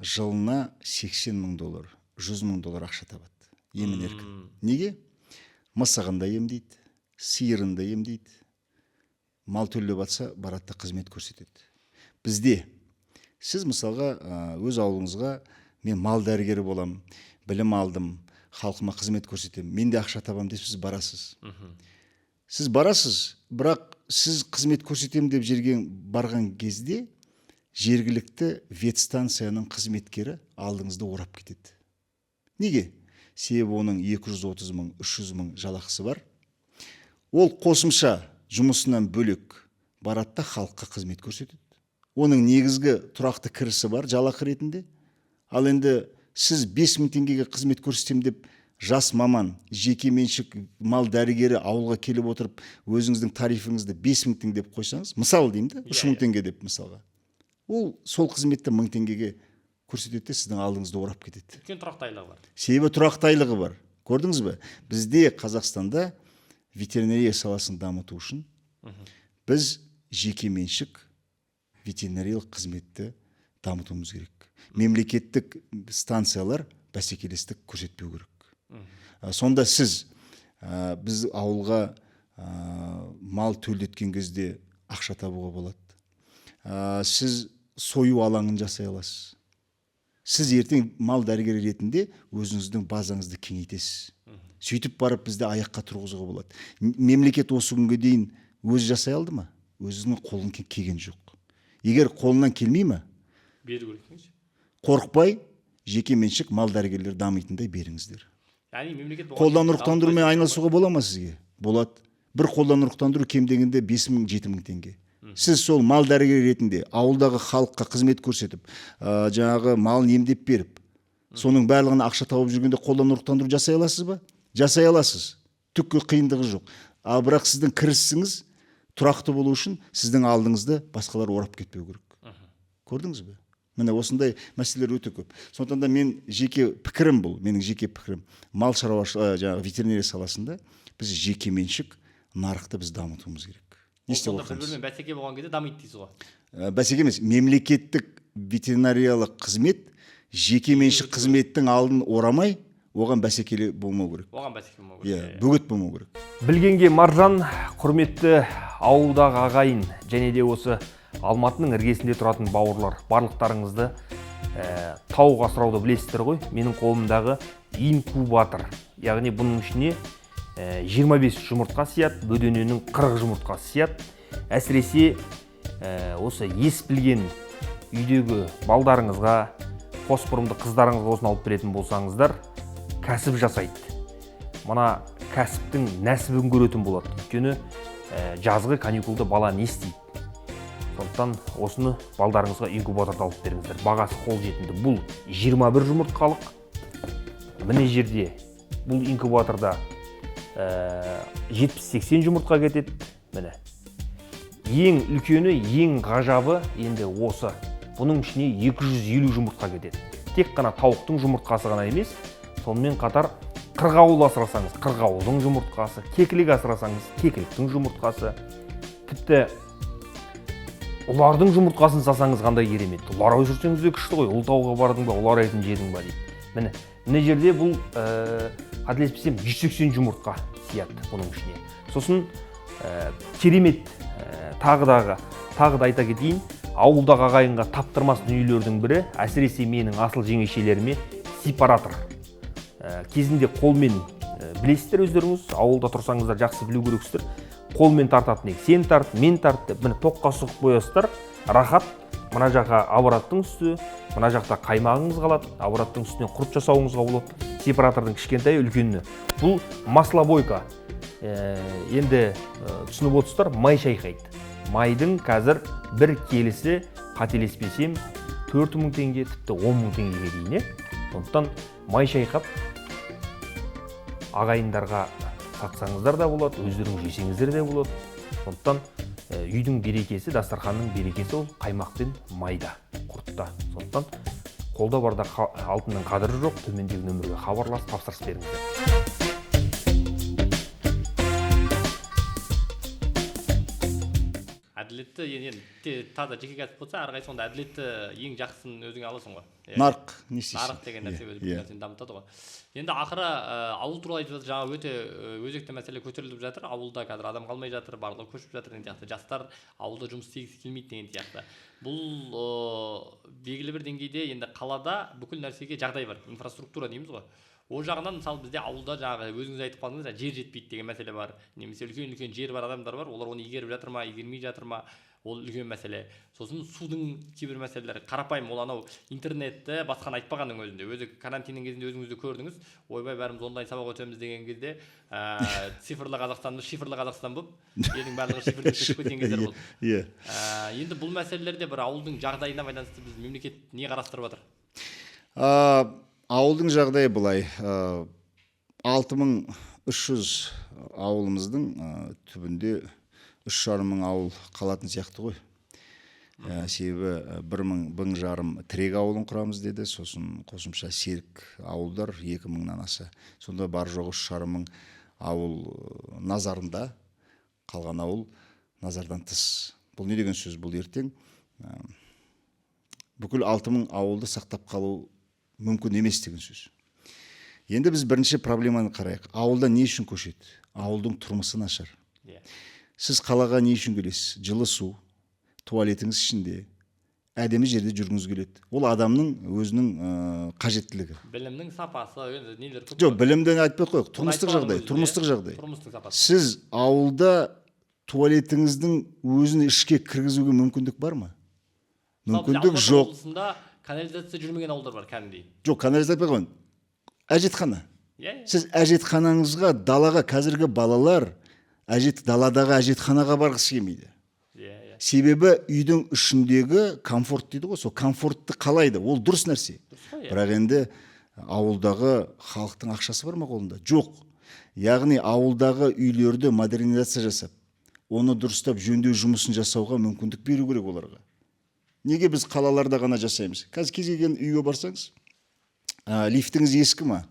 жылына $80,000, $100,000 ақша табады. Емін еркін. Неге? Мысығын да емдейді, сиырын да емдейді. Мал төлеп жатса, барады да қызмет көрсетеді. Бізде сіз мысалға өз ауылыңызға мен мал дәрігері болам, білім алдым, халқыма қызмет көрсетемін, мен де ақша табам деп сіз барасыз. Сіз барасыз, бірақ сіз қызмет көрсетемін деп жерге барған кезде жергілікті ветстанцияның қызметкері алдыңызды орап кетеді. Неге? Себебі оның 230,000, 300,000 жалақысы бар. Ол қосымша жұмысынан бөлек барады да халыққа қызмет көрсетеді. Оның негізгі тұрақты кірісі бар жалақы ретінде. Ал енді сіз 5,000 теңгеге қызмет көрсетемін деп жас маман, жеке меншік мал дәрігері ауылға келіп отырып, өзіңіздің тарифіңізді 5,000 теңге деп қойсаңыз, мысалы деймін да, 3,000 теңге деп мысалға. Ол сол қызметті 1000 теңгеге көрсетеді, сіздің алдыңызды орап кетеді. Өйткені тұрақты айлығы бар. Себебі тұрақты айлығы бар. Көрдіңіз бе? Бізде Қазақстанда ветеринария саласын дамыту үшін біз жеке меншік ветеринариялық қызметті дамытуымыз керек. Мемлекеттік станциялар бәсекелестік көрсетпеу керек. Сонда сіз біз ауылға мал төлдеткен кезде ақша табуға болады. Сіз сою алаңын жасай аласыз. Сіз ертең мал дәрігері ретінде өзіңіздің базаңызды кеңейтесіз. Сөйтіп барып бізді аяққа тұрғызуға болады. Мемлекет осы күнге дейін өзі жасай алды ма? Өзінің қолын келген жоқ. Егер қолынан келмей ме? Беру керек. Қорықпай, жеке меншік мал дәрігерлер дамитындай беріңіздер. Яғни мемлекет қолдан ұрықтандырумен айналысуға бола ма сізге? Болады. Бір қолдан ұрықтандыру кем дегенде 5,000, 7,000 теңге. Сіз сол мал дәрігері ретінде ауылдағы халыққа қызмет көрсетіп, жаңағы малын емдеп беріп, соның барлығына ақша тауып жүргенде қолдан ұрықтандыру жасай аласыз ба? Жасай аласыз. Түкке қиындығы жоқ. Ал бірақ сіздің кірісіңіз тұрақты болу үшін сіздің алдыңызды басқалар орап кетпеу керек. Көрдіңіз бе? Міне осындай мәселелер өте көп. Сондықтан да мен жеке пікірім бұл, менің жеке пікірім. Мал шаруашылығы, жаңағы ветеринария саласында біз жеке меншік нарықты біз дамытуымыз керек. Сонда бір-бірімен бәсеке болған кезде дамиды дейсіз ғой. Бәсеке емес, мемлекеттік ветеринариялық қызмет жеке меншік қызметтің алдын орамай, оған бәсекелі болмау керек. Оған бәсеке болмау керек. Бөгет болмау керек. Білгенге маржан, құрметті ауылдағы ағайын және де осы Алматының іргесінде тұратын бауырлар, барлықтарыңызды тауық асырауды білесіздер ғой. Менің қолымдағы инкубатор, яғни бұның ішіне 25 жұмыртқа сияды, бөдененің 40 жұмыртқасы сияды. Әсіресе осы ес білген үйдегі балдарыңызға, қос бұрымды қыздарыңызға осыны алып беретін болсаңыздар, кәсіп жасайды. Мына кәсіптің нәсібін көретін болады. Өйткені жазғы каникулда бала не істейді? Сондықтан осыны балдарыңызға инкубаторда алып беріңіздер. Бағасы қолжетімді. Бұл 21 жұмыртқалық. Міне жерде бұл инкубаторда 70-80 жұмыртқа кетеді. Міне. Ең үлкені, ең ғажабы енді осы. Бұның ішіне 250 жұмыртқа кетеді. Тек қана тауықтың жұмыртқасы ғана емес, сонымен қатар қырғауыл асырасаңыз, қырғауылдың жұмыртқасы, кекілік асырасаңыз, кекіліктің жұмыртқасы, тіпті ұлардың жұмыртқасын сасаңыз қандай керемет. Ұлар өсірсеңіз де күшті ғой. Ұлытауға бардың ба, ұлар етін жедің ба дейді. Міне жерде бұл қателеспесем 180 жұмыртқа сияды бұның ішіне. Сосын керемет тағы да айта кетейін, ауылдағы ағайынға таптырмас дүниелердің бірі, әсіресе менің асыл жеңешелеріме сепаратор. Кезінде қолмен білесіздер өздеріңіз, ауылда тұрсаңыздар жақсы білу керексіздер. Қолмен тартатын ек, сен тарт, мен тарт деп, міне тоққа сұғып қоясыздар, рахат. Мына жаққа аппараттың үсті, мына жақта қаймағыңыз қалады, аппараттың үстінен құрт жасауыңызға болады. Сепаратордың кішкентай үлкені. Бұл маслобойка. Енді түсініп отырсыздар, май шайқайды. Майдың қазір бір келісі қателеспесем 4000 теңге, тіпті 10.000 теңгеге дейін. Сондықтан май шайқап ағайындарға сатсаңыздар да болады, өздеріңіз жесеңіздер де болады. Сондықтан үйдің берекесі, дастарханның берекесі ол қаймақ пен майда, құртта. Сондықтан қолда барда алтынның қадірі жоқ. Төмендегі нөмірге хабарласып тапсырыс беріңіздер. Әділетті енді таза жеке кәсіп болса, әрқайсы сонда әділетті ең жақсысын өзіңе аласың ғой. Нарық не істейсің? Нарық деген нәрсе өз нәрсені дамытады ғой. Енді ақыры ауыл туралы айтып жатыр, жаңа өте өзекті мәселе көтеріліп жатыр. Ауылда қазір адам қалмай жатыр, барлығы көшіп жатыр деген сияқты. Жастар ауылда жұмыс істегісі келмейді деген сияқты. Бұл белгілі бір деңгейде енді қалада бүкіл нәрсеге жағдай бар, инфраструктура дейміз ғой. Ол жағынан мысалы бізде ауылда жаңағы өзіңіз айтып қалдыңыз, жер жетпейді деген мәселе бар. Немесе үлкен жер бар адамдар бар, олар оны игеріп жатыр ма, игермей жатыр ма, ол үлкен мәселе. Сосын судың кейбір мәселелері қарапайым, ол анау интернетті басқаны айтпағанның өзінде. Өзі карантиннің кезінде өзіңіз де көрдіңіз, ойбай бәріміз онлайн сабақ өтеміз деген кезде цифрлы Қазақстан, шифрлы Қазақстан болып, елдің барлығы шифрлы кетіп кеткен кездер болды. Енді бұл мәселелерде бір ауылдың жағдайына байланысты біз мемлекет не қарастырып жатыр? Ауылдың жағдайы былай, 6300 ауылымыздың түбінде 3,5 мың ауыл қалатын сияқты ғой. Себебі 1,5 тірек ауылын құрамыз деді, сосын қосымша серік ауылдар 2000-нан аса. Сонда бар жоғы 3,5 мың ауыл назарында, қалған ауыл назардан тыс. Бұл не деген сөз? Бұл ертең бүкіл 6000 ауылды сақтап қалу мүмкін емес деген сөз. Енді біз бірінші проблеманы қарайық. Ауылда не үшін көшеді? Ауылдың тұрмысы нашар. Сіз қалаға не үшін келесіз? Жылы су, туалетіңіз ішінде, әдемі жерде жүргіңіз келеді. Ол адамның өзінің қажеттілігі. Білімнің сапасы, нелер көп. Жоқ, білімден айтпай қойық. Тұрмыстық жағдай. Сіз ауылда туалетіңіздің өзін ішке кіргізуге мүмкіндік бар ма? Мүмкіндік жоқ. Канализация жүрмеген ауылдар бар кәдімгідей. Жоқ, канализация айтпай қойын. Әжетхана. Сіз әжетханаңызға, далаға қазіргі балалар даладағы әжетханаға барғысы келмейді. Себебі үйдің ішіндегі комфорт дейді ғой, сол комфортты қалайды. Ол дұрыс нәрсе. Бірақ енді ауылдағы халықтың ақшасы бар ма қолында? Жоқ. Яғни ауылдағы үйлерді модернизация жасап, оны дұрыстап жөндеу жұмысын жасауға мүмкіндік беру керек оларға. Неге біз қалаларда ғана жасаймыз? Қазір кез келген үйге барсаңыз, лифтіңіз ескі ма?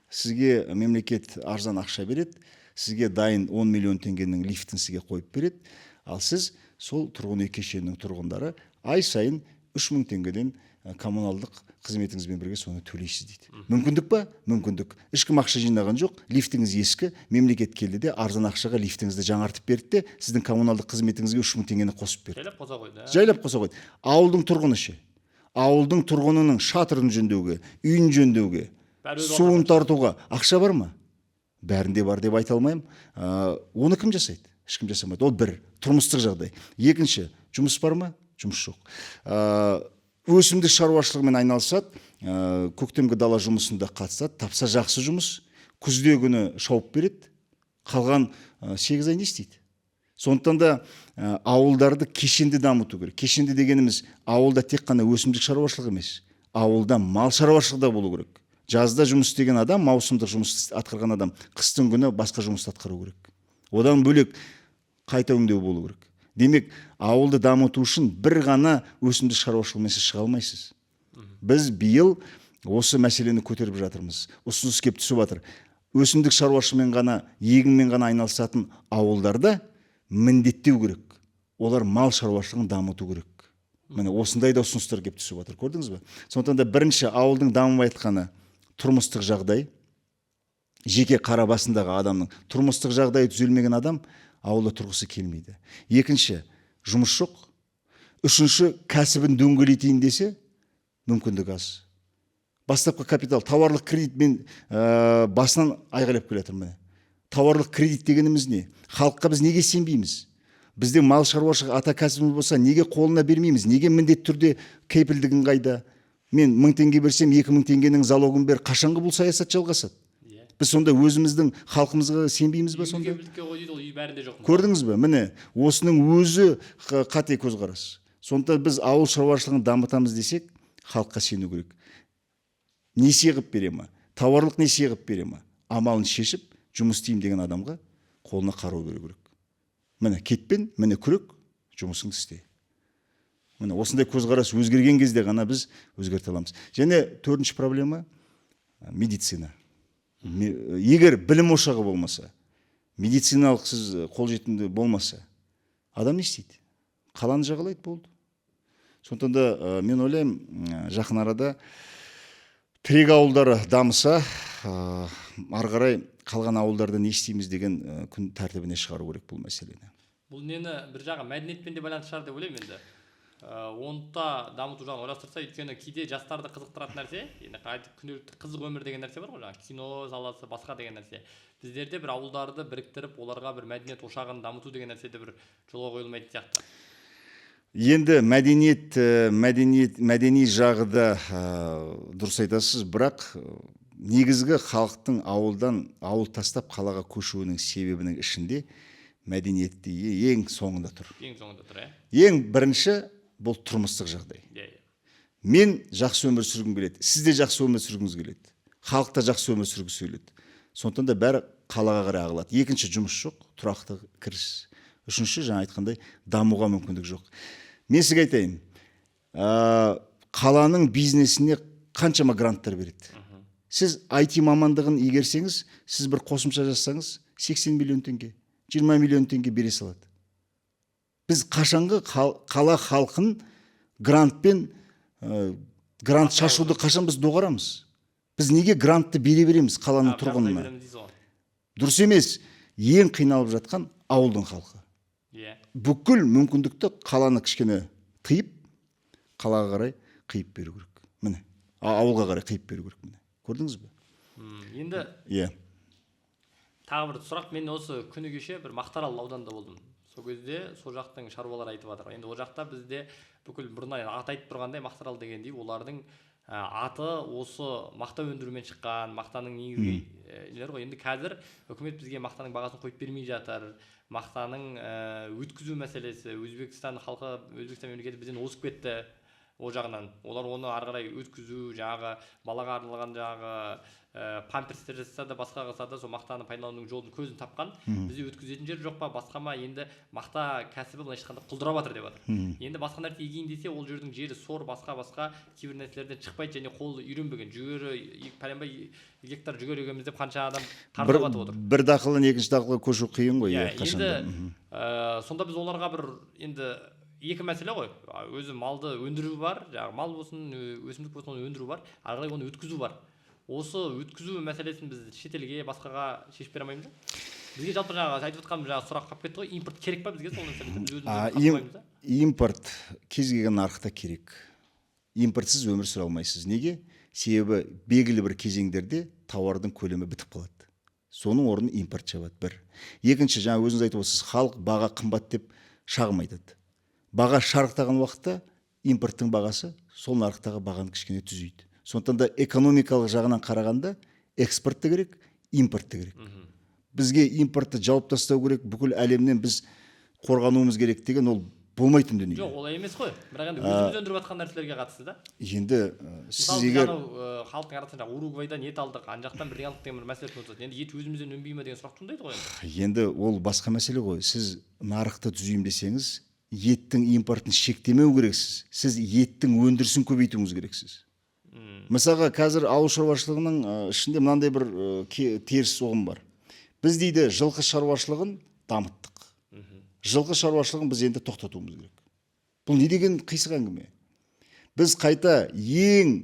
Сізге мемлекет арзан ақша береді, сізге дайын 10 миллион теңгенің лифтін сізге қойып береді, ал сіз сол тұрғын үй кешенінің тұрғындары ай сайын 3000 теңгеден коммуналдық қызметіңізбен бірге соны төлейсіз дейді. Мүмкіндік па? Мүмкіндік. Ешкім ақша жинаған жоқ, лифтіңіз ескі, мемлекет келді де арзан ақшаға лифтіңізді жаңартып берді де, сіздің коммуналдық қызметіңізге 3000 теңгені қосып берді. Жайлап қоса қойды. Жайлап қоса қойды. Ауылдың тұрғыны ше. Ауылдың тұрғынының шатырын жөндеуге, үйін жөндеуге, суын тартуға ақша бар ма? Бәрінде бар деп айта алмаймын. Оны кім жасайды? Ешкім жасамайды. Ол бір тұрмыстық жағдай. Екінші, жұмыс бар ма? Жұмыс жоқ. Өсімдік шаруашылығымен айналысады, көктемгі дала жұмысында қатысады, тапса жақсы жұмыс, күзде күні шауып береді, Қалған 8 ай не істейді? Сондықтан да ауылдарды кешенді дамыту керек. Кешенді дегеніміз ауылда тек қана өсімдік шаруашылығы емес, ауылда мал шаруашылығы да болу керек. Жазда жұмыс істеген адам, маусымдық жұмыс атқарған адам, қыстың күні басқа жұмысты атқару керек. Одан бөлек қайта өңдеу болу керек. Демек, ауылды дамыту үшін бір ғана өсімдік шаруашылығымен сіз шыға алмайсыз. Біз биыл осы мәселені көтеріп жатырмыз. Ұсыныс кеп түсіп жатыр. Өсімдік шаруашылығымен ғана, егінмен ғана айналысатын ауылдарда міндеттеу керек. Олар мал шаруашылығын дамыту керек. Міне осындай да ұсыныстар кеп түсіп жатыр. Көрдіңіз бе? Сондықтан да бірінші ауылдың дамып айтқаны тұрмыстық жағдай, жеке қара басындағы адамның тұрмыстық жағдайы түзелмеген адам ауылда тұрғысы келмейді. Екінші, жұмыс жоқ. Үшінші, кәсібін дөңгелетейін десе, мүмкіндік аз. Бастапқы капитал, тауарлық кредитмен басынан айғайлап келе жатырмын. Тауарлық кредит дегеніміз не? Халыққа біз неге сенбейміз? Біздің мал шаруашылығы ата кәсібіміз болса, неге қолына бермейміз? Неге міндетті түрде кепілдігін қайда? Мен 1000 теңге берсем, 2000 теңгенің залогын бер. Қашанғы бұл саясат жалғасады? Біз сонда өзіміздің халқымызға сенбейміз бе сонда? Көрдіңіз бе? Міне, осының өзі қате көзқарас. Сонда біз ауыл шаруашылығын дамытамыз десек, халыққа сену керек. Несие қылып бере ма? Тауарлық несие қылып бере ма? Амалын шешіп, жұмыс істеймін деген адамға қолына қару беру керек. Міне, кетпен, міне күрек, жұмысыңды істе. Міне, осындай көзқарас өзгерген кезде ғана біз өзгерте аламыз. Және төртінші проблема медицина. Егер білім ошағы болмаса, медициналық сіз қолжетімді болмаса, адам не істейді? Қаланы жағалайды, болды. Сондықтан да мен ойлаймын, жақын арада тірек ауылдары дамыса, ары қарай қалған ауылдарда не істейміз деген күн тәртібіне шығару керек бұл мәселені. Бұл нені бір жағы мәдениетпен де байланысты шығар деп ойлаймын енді. Оны да дамыту жағын ойластырса, өйткені кейде жастарды қызықтыратын нәрсе, енді күнделікті қызық өмір деген нәрсе бар ғой, жаңағы кино саласы, басқа деген нәрсе. Біздерде бір ауылдарды біріктіріп, оларға бір мәдениет ошағын дамыту деген нәрсе де бір жолға қойылмайтын сияқты. Енді мәдени жағы да дұрыс айтасыз, бірақ негізгі халықтың ауыл тастап қалаға көшуінің себебінің ішінде мәдениетті ең соңында тұр. Ең бірінші бұл тұрмыстық жағдай. Мен жақсы өмір сүргім келеді, сіз де жақсы өмір сүргіңіз келеді, халық та жақсы өмір сүргісі келеді. Сондықтан да бәрі қалаға қарай ағылады. Екінші, жұмыс жоқ, тұрақты кіріс. Үшінші, жаңа айтқандай, дамуға мүмкіндік жоқ. Мен сізге айтайын, қаланың бизнесіне қаншама гранттар береді. Сіз IT мамандығын игерсеңіз, сіз бір қосымша жасаңыз, 80 миллион теңге, 20 миллион теңге бере салады. Біз қашанғы қала халқын грантпен, грант шашуды қашан біз доғарамыз? Біз неге грантты бере береміз қаланың тұрғынына? Дұрыс емес. Ең қиналып жатқан ауылдың халқы. Бүкіл мүмкіндікті қаланы кішкене тыйып, қалаға қарай қиып беру керек. Міне, ауылға қарай қиып беру керек. Міне, көрдіңіз бе? Енді тағы бір сұрақ, мен осы күні кеше бір Мақтаарал ауданында болдым. Сол кезде сол жақтың шаруалары айтып жатыр. Енді ол жақта бізде бүкіл бұрын аты айтып тұрғандай Мақтаарал дегендей, олардың аты осы мақта өндірумен шыққан, мақтаның негізгі нелер ғой. Енді қазір үкімет бізге мақтаның бағасын қойып бермей жатыр. Мақтаның өткізу мәселесі, Өзбекстан халқы, Өзбекстан мемлекеті бізден озып кетті ол жағынан. Олар оны ары қарай өткізу, жаңағы балаға арналған жаңағы памперстер жасаса да, басқа қылса да, сол мақтаны пайдаланудың жолын көзін тапқан. Бізде өткізетін жер жоқ па, басқа ма? Енді мақта кәсібі былайша айтқанда құлдырап жатыр деп жатыр. Енді басқа нәрсе егейін десе, ол жердің жері сор, басқа кейбір нәрселерден шықпайды және қолы үйренбеген. Жүгері, пәленбай гектар жүгері егеміз деп қанша адам тартып жатып отыр. Бір дақылдан екінші дақылға көшу қиын ғой. Енді сонда біз оларға бір енді екі мәселе ғой. Өзі малды өндіру бар, жаңағы мал болсын, өсімдік болсын, оны өндіру бар, ары қарай оны өткізу бар. Осы өткізу мәселесін біз шетелге, басқаға шешіп бере алмаймыз ба? Бізге жалпы жаңағы айтып отқан сұрақ қалып кетті ғой. Импорт керек па бізге сол мәселе? Импорт кез келген нарықта керек. Импортсыз өмір сүре алмайсыз. Неге? Себебі белгілі бір кезеңдерде тауардың көлемі бітіп қалады. Соның орнын импорт жабады бір. Екінші, жаңа өзіңіз айтып отырсыз, халық баға қымбат деп шағым айтады. Баға шарықтаған уақытта импорттың бағасы сол нарықтағы бағаны кішкене түзейді. Сондықтан да экономикалық жағынан қарағанда экспорт та керек, импорт та керек. бізге импортты жауып тастау керек, бүкіл әлемнен біз қорғануымыз керек деген ол болмайтын дүние. Жоқ, олай емес қой. Бірақ енді өзіміз өндіріп жатқан нәрселерге қатысты да. Енді сіз Мысалы, егер халықтың арасында Уругвайдан ет алдық, ана жақтан бірдеңе алдық деген бір мәселе туындады. Енді ет өзімізден өнбей ме деген сұрақ туындайды ғой енді. енді ол басқа мәселе ғой. Сіз нарықты түзеймін десеңіз, еттің импортын шектемеу керексіз. Сіз еттің өндірісін көбейтуіңіз керексіз. Мысалға қазір ауыл шаруашылығының ішінде мынандай бір теріс ұғым бар. Біз дейді жылқы шаруашылығын дамыттық. Жылқы шаруашылығын біз енді тоқтатуымыз керек. Бұл не деген қисық әңгіме? Біз қайта ең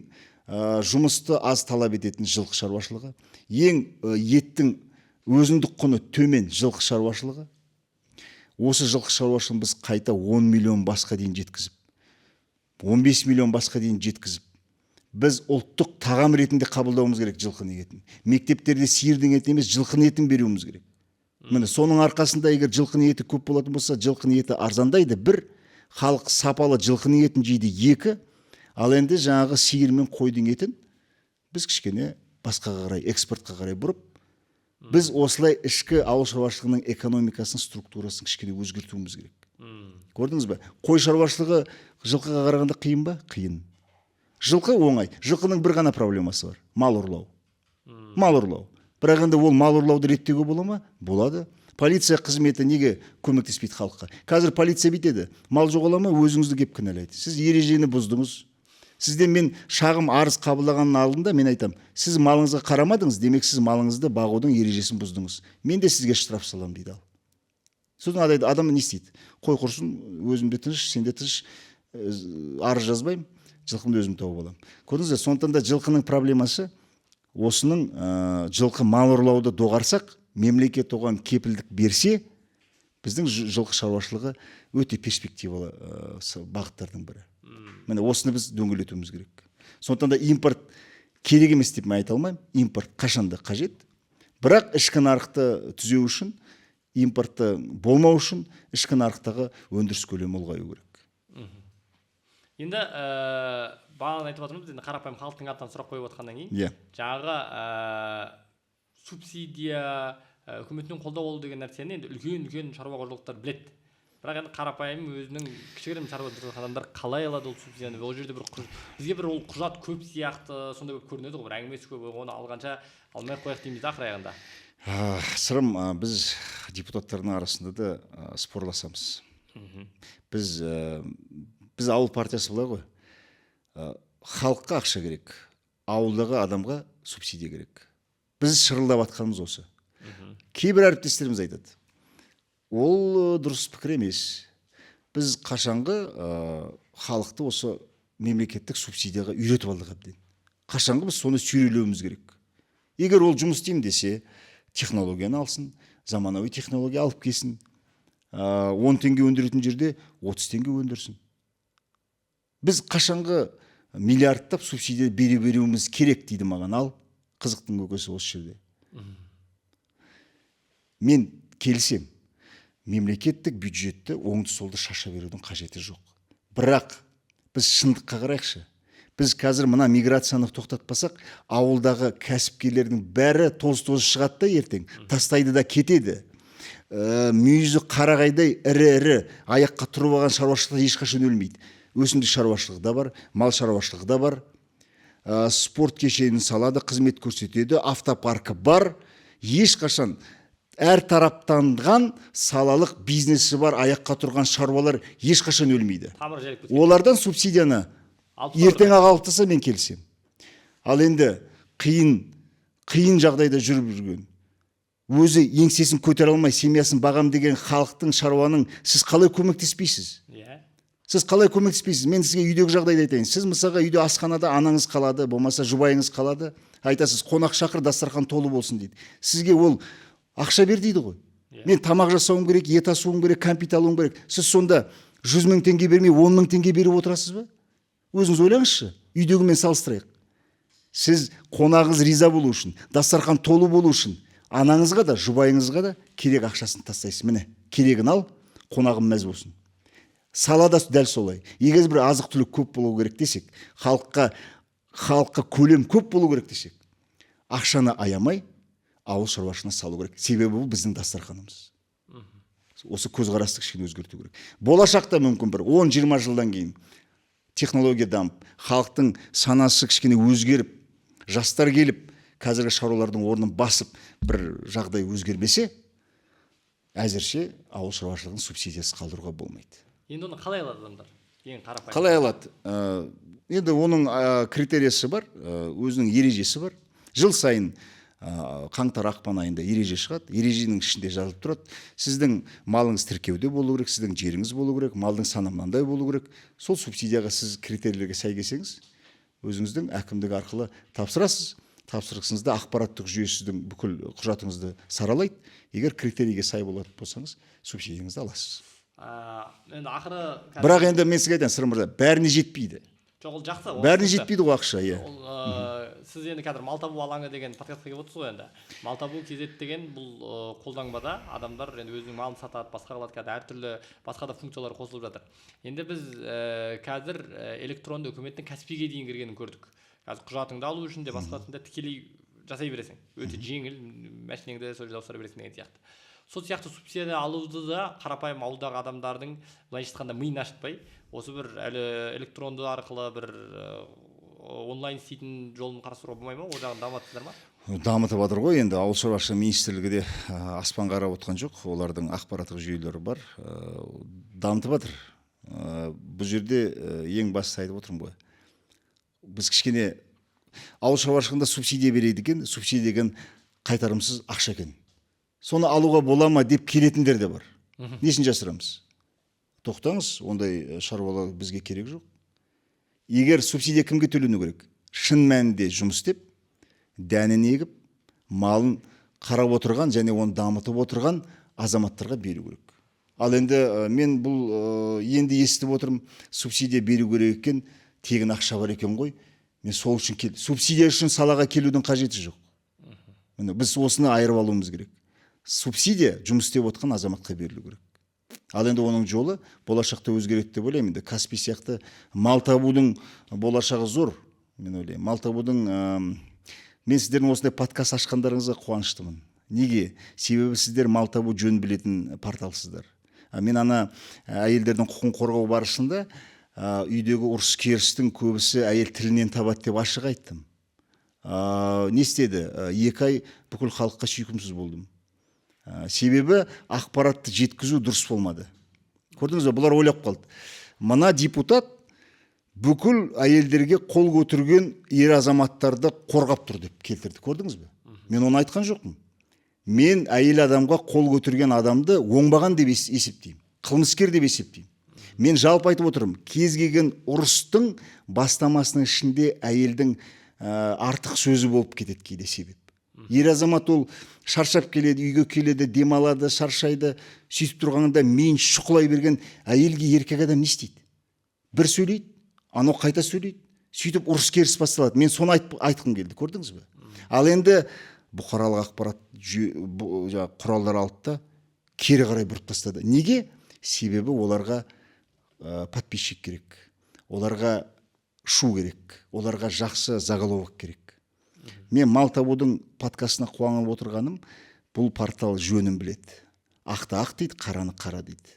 жұмысты аз талап ететін жылқы шаруашылығы, ең еттің өзіндік құны төмен жылқы шаруашылығы, осы жылқы шаруашылығын біз қайта 10 миллион басқа дейін жеткізіп, 15 миллион басқа дейін жеткізіп, біз ұлттық тағам ретінде қабылдауымыз керек жылқының етін. Мектептерде сиырдың етін емес, жылқының етін беруіміз керек. Міне соның арқасында егер жылқының еті көп болатын болса, жылқының еті арзандайды, бір, халық сапалы жылқының етін жейді, екі, ал енді жаңағы сиыр мен қойдың етін біз кішкене басқаға қарай, экспортқа қарай бұрып, біз осылай ішкі ауыл шаруашылығының экономикасын, структурасын кішкене өзгертуіміз керек. Көрдіңіз бе? Қой шаруашылығы жылқыға қарағанда қиын ба? Қиын. Жылқы оңай. Жылқының бір ғана проблемасы бар. Мал ұрлау. Мал ұрлау. Бірақ енді ол мал ұрлауды реттеуге бола ма? Болады. Полиция қызметі неге көмектеспейді халыққа? Қазір полиция бүйтеді. Мал жоғала ма, өзіңізді кеп кінәлайды. Сіз ережені бұздыңыз. Сізден мен шағым арыз қабылдағанның алдында мен айтам, сіз малыңызға қарамадыңыз, демек сіз малыңызды бағудың ережесін бұздыңыз. Мен де сізге штраф салам дейді ал. Содан адам не істейді? Қой құрсын, өзім де тыныш, сен де тыныш, арыз жазбаймын, жылқымды өзім тауып аламын. Көрдіңіз бе? Сондықтан да жылқының проблемасы осының жылқы мал ұрлауды доғарсақ, мемлекет оған кепілдік берсе, біздің жылқы шаруашылығы өте перспективалы бағыттардың бірі. Міне осыны біз дөңгелетуіміз керек. Сондықтан да импорт керек емес деп мен айта алмаймын. Импорт қашанда қажет. Бірақ ішкі нарықты түзеу үшін, импортты болмау үшін ішкі нарықтағы өндіріс көлемі ұлғаю керек. Енді бағана айтып отырмыз, енді қарапайым халықтың атынан сұрақ қойып отқаннан кейін, жаңағы субсидия, үкіметтің қолдау болу деген нәрсені енді үлкен шаруа қожалықтар біледі. Бірақ енді қарапайым өзінің кішігірім шаруа жүрген адамдар қалай алады ол субсидияны? Ол жерде бізге бір ол құжат көп сияқты, сондай болып көрінеді ғой, бір әңгімесі көп, оны алғанша алмай қояйық дейміз да ақыр аяғында. Сырым, біз депутаттардың арасында да спорласамыз. Біз ауыл партиясы былай ғой. Халыққа ақша керек, ауылдағы адамға субсидия керек. Біз шырылдап атқанымыз осы. Кейбір әріптестеріміз айтады, ол дұрыс пікір емес. Біз қашанғы халықты осы мемлекеттік субсидияға үйретіп алдық әбден. Қашанғы біз соны сүйрелеуіміз керек. Егер ол жұмыс істеймін десе, технологияны алсын, заманауи технология алып келсін. 10 теңге өндіретін жерде 30 теңге өндірсін. Біз қашанғы миллиардтап субсидия беруіміз керек дейді маған, ал қызықтың көкесі осы жерде. Мен келсем, мемлекеттік бюджетті оңды солды шаша берудің қажеті жоқ. Бірақ біз шындыққа қарайықшы. Біз қазір мына миграцияны тоқтатпасақ, ауылдағы кәсіпкерлердің бәрі тоз-тоз шығады да ертең, тастайды да кетеді. Мүйізі қарағайдай ірі-ірі аяққа тұрып алған шаруашылықта ешқашан өлмейді. Өсімдік шаруашылығы да бар, мал шаруашылығы да бар, спорт кешенін салады, қызмет көрсетеді, автопаркі бар. Ешқашан әр тараптанған салалық бизнесі бар, аяққа тұрған шаруалар ешқашан өлмейді. Олардан субсидияны ертең алып тастаса мен келсем. Ал енді қиын жағдайда жүріп жүрген, өзі еңсесін көтере алмай, семьясын бағам деген халықтың, шаруаның сіз қалай көмектеспейсіз? Сіз қалай көмектеспейсіз? Мен сізге үйдегі жағдайды айтайын. Сіз мысалға үйде асханада анаңыз қалады, болмаса жұбайыңыз қалады. Айтасыз, қонақ шақыр, дастархан толы болсын дейді. Сізге ол ақша бер дейді ғой. Мен тамақ жасауым керек, ет асуым керек, кәмпит алуым керек. Сіз сонда 100 000 теңге бермей 10 000 теңге беріп отырасыз ба? Өзіңіз ойлаңызшы, үйдегімен салыстырайық. Сіз қонағыңыз риза болу үшін, дастархан толы болу үшін, анаңызға да, жұбайыңызға да керек ақшасын тастайсыз. Міне, керегін ал, қонағым мәз болсын. Салада дәл солай. Егер бір азық түлік көп болу керек десек, халыққа көлем көп болу керек десек, ақшаны аямай, ауыл шаруашылығына салу керек. Себебі бұл біздің дастарханымыз. Осы көзқарасты кішкене өзгерту керек. Болашақта мүмкін бір 10-20 жылдан кейін технология дамып, халықтың санасы кішкене өзгеріп, жастар келіп, қазіргі шаруалардың орнын басып, бір жағдай өзгермесе, әзірше ауыл шаруашылығын субсидиясыз қалдыруға болмайды. Енді оны қалай алады адамдар? Ең қарапайым. Қалай алады? Енді оның критериясы бар, өзінің ережесі бар. Жыл сайын қаңтар ақпан айында ереже шығады. Ереженің ішінде жазылып тұрады. Сіздің малыңыз тіркеуде болу керек, сіздің жеріңіз болу керек, малдың саны мынандай болу керек. Сол субсидияға сіз критерийлерге сай келсеңіз, өзіңіздің әкімдік арқылы тапсырасыз. Тапсырысыңызда ақпараттық жүйе сіздің бүкіл құжатыңызды саралайды. Егер критерийге сай болатын болсаңыз, субсидияңызды аласыз. Енді ақыры Бірақ енді мен сізге айтайын, Сырым мырза, бәріне жетпейді. Жоқ, ол жақсы. Бәріне жетпейді ғой ақша, иә. Сіз енді қазір мал табу алаңы деген подкастқа келіп отырсыз ғой енді. Мал табу KZ деген бұл қолданбада адамдар енді өзінің малын сатады, басқа қылады, қазір әртүрлі басқа да функциялар қосылып жатыр. Енді біз қазір электронды үкіметтің Каспийге дейін кіргенін көрдік. Қазір құжатыңды алу үшін де басқасында тікелей жасай бересің. Өте жеңіл, машинеңді сол жерде ауыстыра бересің деген сияқты. Сол сияқты субсидия алуды да қарапайым ауылдағы адамдардың былайша айтқанда миын ашытпай, осы бір әлі электронды арқылы бір онлайн істейтін жолын қарастыруға болмай ма? Ол жағын дамытсыздар ма? Дамытып жатыр ғой, енді ауыл шаруашылығы министрлігі де аспан қарап отқан жоқ. Олардың ақпараттық жүйелері бар. Дамытып жатыр. Бұл жерде ең басты айтып отырмын ғой. Біз кішкене ауыл шаруашылығында субсидия береді екен, субсидия деген қайтарымсыз ақша екен. Соны алуға бола ма деп келетіндер де бар. Несін жасырамыз? Тоқтаңыз, ондай шаруалар бізге керек жоқ. Егер субсидия кімге төлену керек? Шын мәнінде жұмыс істеп, дәнін егіп, малын қарап отырған және оны дамытып отырған азаматтарға беру керек. Ал енді мен бұл енді естіп отырмын, субсидия беру керек екен, тегін ақша бар екен ғой. Мен сол үшін субсидия үшін салаға келудің қажеті жоқ. Біз осыны айырып алуымыз керек. Субсидия жұмыс істеп отқан азаматқа берілу керек. Ал енді оның жолы болашақта өзгереді деп ойлаймын. Енді Каспий сияқты мал табудың болашағы зор. Мен ойлаймын. Мал табудың мен сіздердің осындай подкаст ашқандарыңызға қуаныштымын. Неге? Себебі сіздер мал табу жөн білетін порталсыздар. Мен ана әйелдердің құқығын қорғау барысында үйдегі ұрыс керістің көбісі әйел тілінен табады деп ашық айттым. Не істеді? 2 ай бүкіл халыққа сүйкімсіз болдым. Себебі ақпаратты жеткізу дұрыс болмады. Көрдіңіз бе, бұлар ойлап қалды. Мына депутат бүкіл әйелдерге қол көтерген ер азаматтарды қорғап тұр деп келтірді. Көрдіңіз бе? Мен оны айтқан жоқпын. Мен әйел адамға қол көтерген адамды оңбаған деп есептеймін. Қылмыскер деп есептеймін. Мен жалпы айтып отырмын. Кез келген ұрыстың бастамасының ішінде әйелдің артық сөзі болып кетеді кейде себеп. Ер азамат ол шаршап келеді, үйге келеді, демалады, шаршайды, сөйтіп тұрғанда мен шұқылай берген әйелге еркек адам не істейді? Бір сөйлейді, анау қайта сөйлейді, сөйтіп ұрыс керіс басталады. Мен соны айтқым келді, көрдіңіз бе? Ал енді бұқаралық ақпарат құралдар алып та кері қарай бұрып тастады. Неге? Себебі оларға подписчик керек, оларға шу керек, оларға жақсы заголовок керек. Мен мал табудың подкастына қуанып отырғаным, бұл портал жөнін біледі. Ақты ақ дейді, қараны қара дейді.